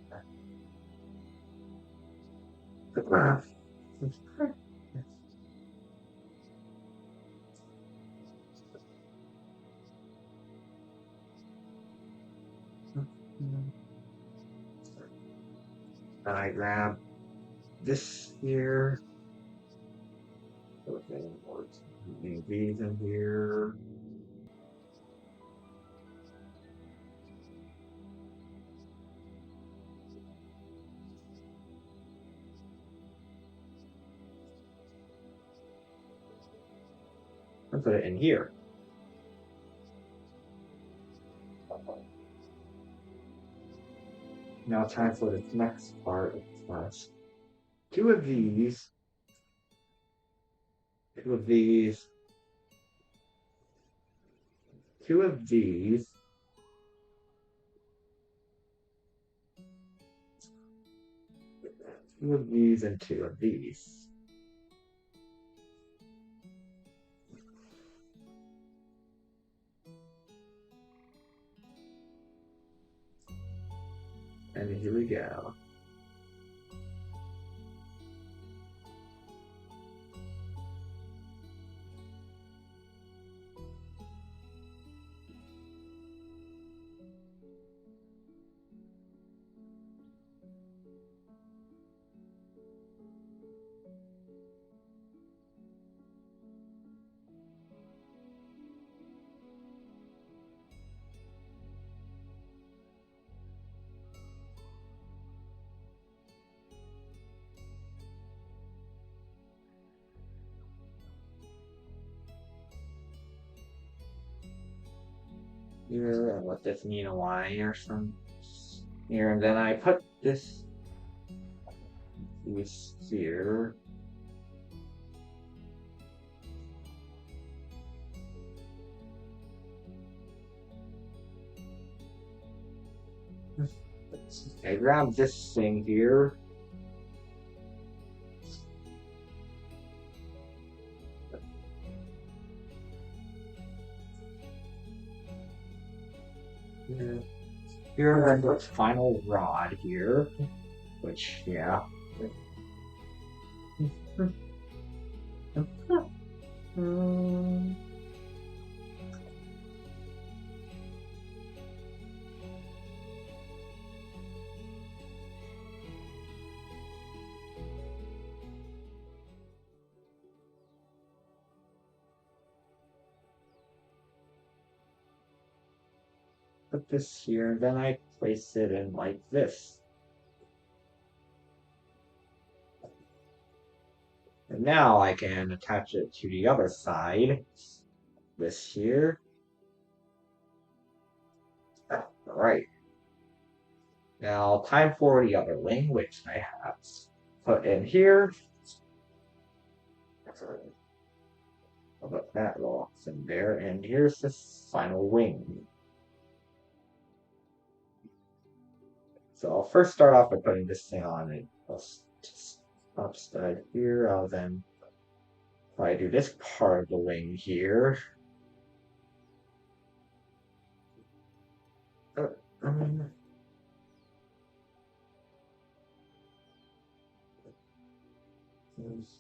And I grab this here. Okay, these in here. And put it in here. Now time for the next part of the class. Two of these, two of these, two of these, two of these, and two of these. And here we go. Here, and let this mean a Y or some here, and then I put this here. I grab this thing here. Here, and the final rod here, which, yeah. Put this here, and then I place it in like this. And now I can attach it to the other side. This here. Alright. Now, time for the other wing, which I have put in here. I'll put that rocks in there, and here's the final wing. So I'll first start off by putting this thing on it. I'll just upside here. I'll then probably do this part of the wing here.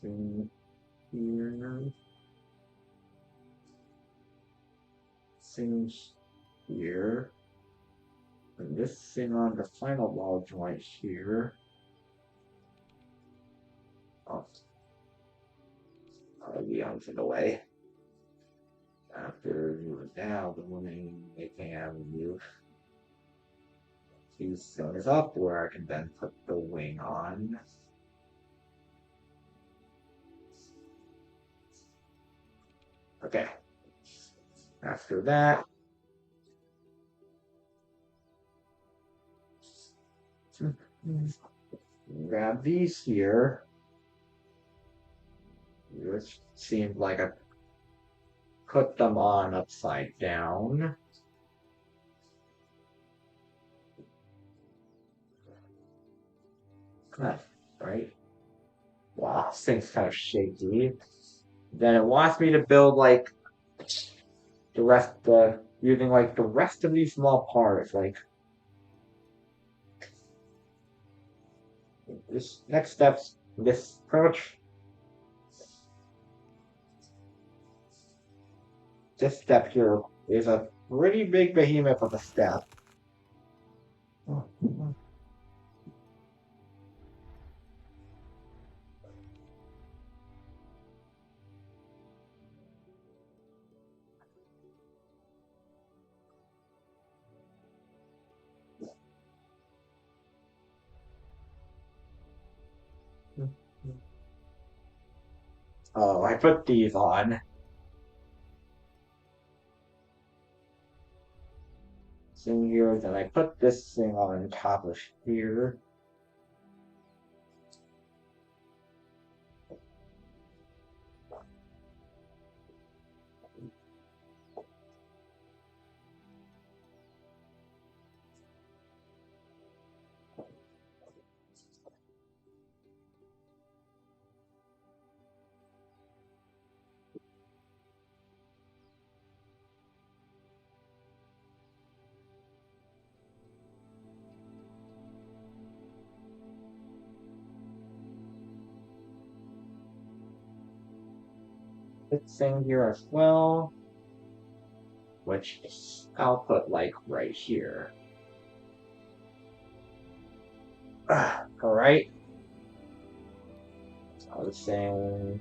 Thing here. Things here. And this thing on the final ball joint here. I'll be out of the way. After you are down, the woman making out of you. These things up where I can then put the wing on. Okay. After that, grab these here, which seemed like I put them on upside down. Right? Wow, this thing's kind of shaky. Then it wants me to build like the rest of the using like the rest of these small parts, like this next steps, this approach, this step here is a pretty big behemoth of a step. Oh, I put these on. In here, then I put this thing on top of here. This thing here as well, which I'll put like right here. Alright. So this thing.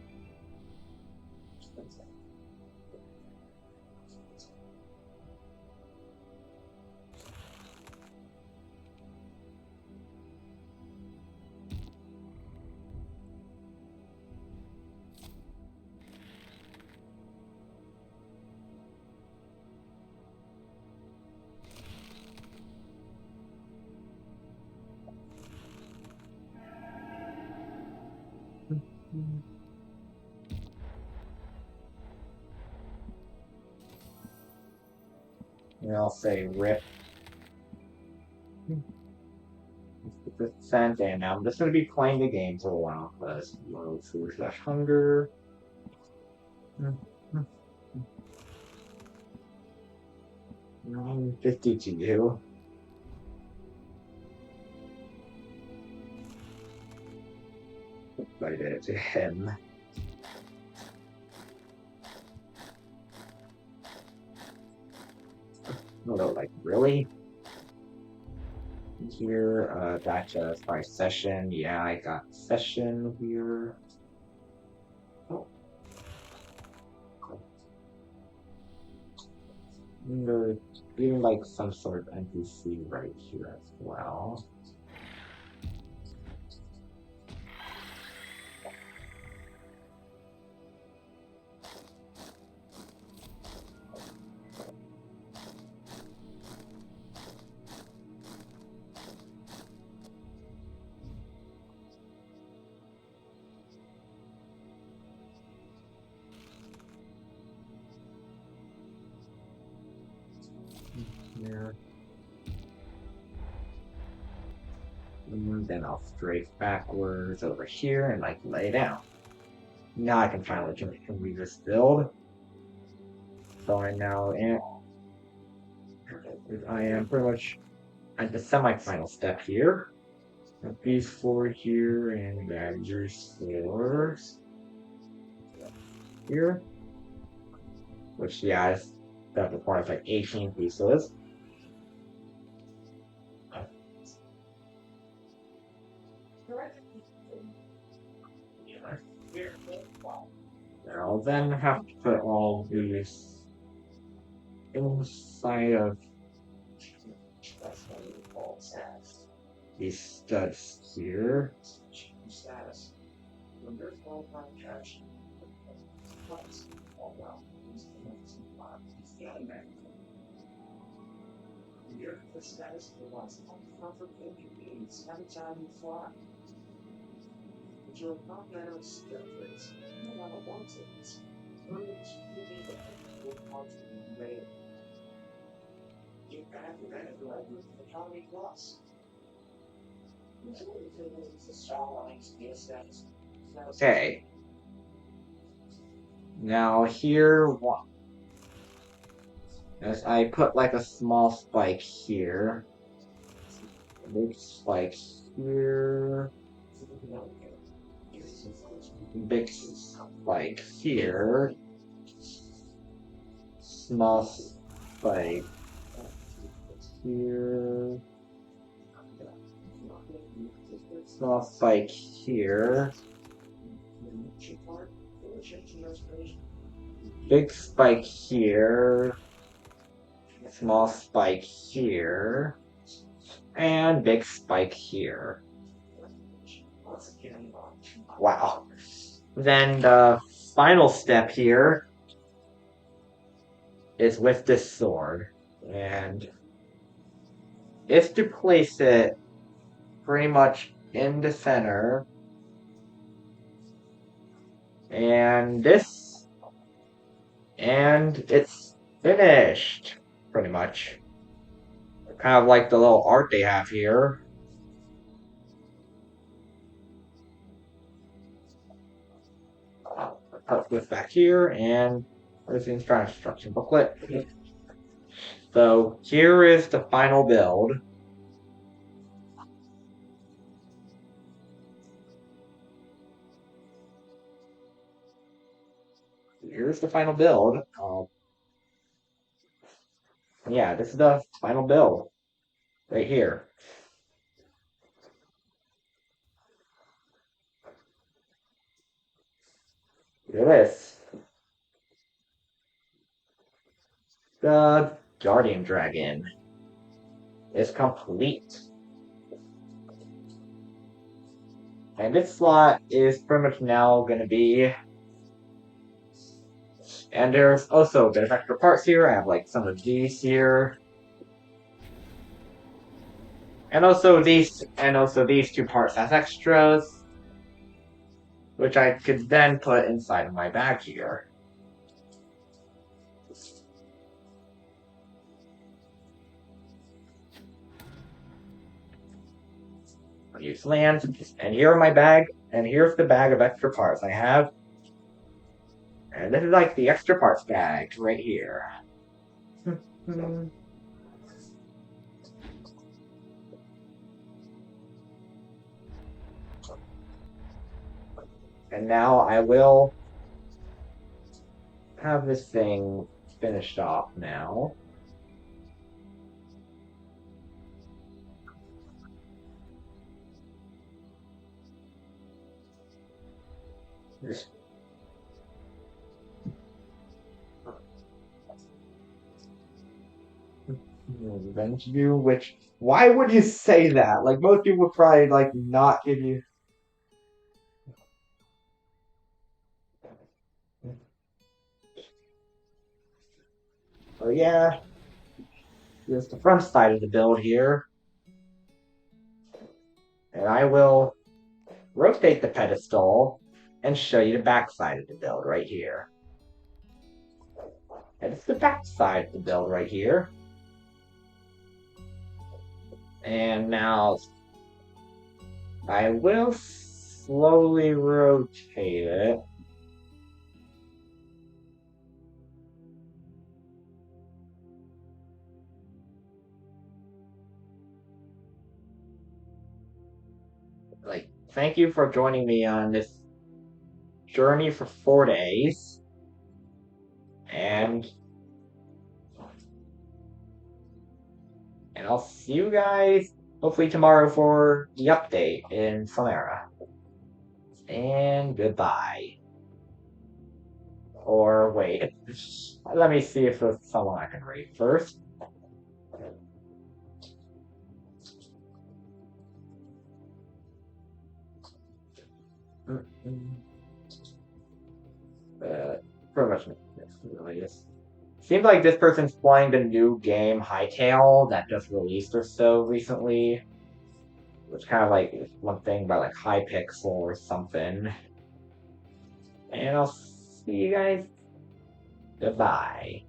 And I'll say rip. Percent, and now I'm just going to be playing the game for a while because low food slash hunger. 952. I did it to him. No, like really? Here, gotcha. By session, yeah, I got session here. Oh. Even like some sort of NPC right here as well. Here. And then I'll strafe backwards over here and like lay down. Now I can finally complete this build. So I now I am pretty much at the semi-final step here. These 4 here and badgers 4 here. Which yeah, that requires like 18 pieces. I'll then have to put all these inside of these studs here. Okay. Now here, As I put like a small spike here. Big spike here. Big spike here. Small spike here. Small spike here. Big spike here. Small spike here. And big spike here. Wow. Then the final step here is with this sword. And is to place it pretty much in the center. And this. And it's finished. Pretty much. Kind of like the little art they have here. Put this back here, and there's the instruction booklet. So here is the final build. Here's the final build. Yeah, this is the final build. Right here. Look at this. The Guardian Dragon is complete. And this slot is pretty much now going to be... And there's also a bit of extra parts here. I have like some of these here. And also these two parts as extras, which I could then put inside of my bag here. I'll use land, and here are my bag, and here's the bag of extra parts I have. And this is like the extra parts bag right here. And now I will have this thing finished off now. Revenge you, which, why would you say that? Like, most people would probably, like, not give you... Oh yeah, here's the front side of the build here. And I will rotate the pedestal and show you the back side of the build right here. And it's the back side of the build right here. And now I will slowly rotate it. Like, thank you for joining me on this journey for 4 days. And I'll see you guys hopefully tomorrow for the update in Sonaria. And goodbye. Or wait, let me see if there's someone I can read first. Pretty much really is. Seems like this person's playing the new game Hightail that just released or so recently. Which kind of like one thing by like Hypixel or something. And I'll see you guys. Goodbye.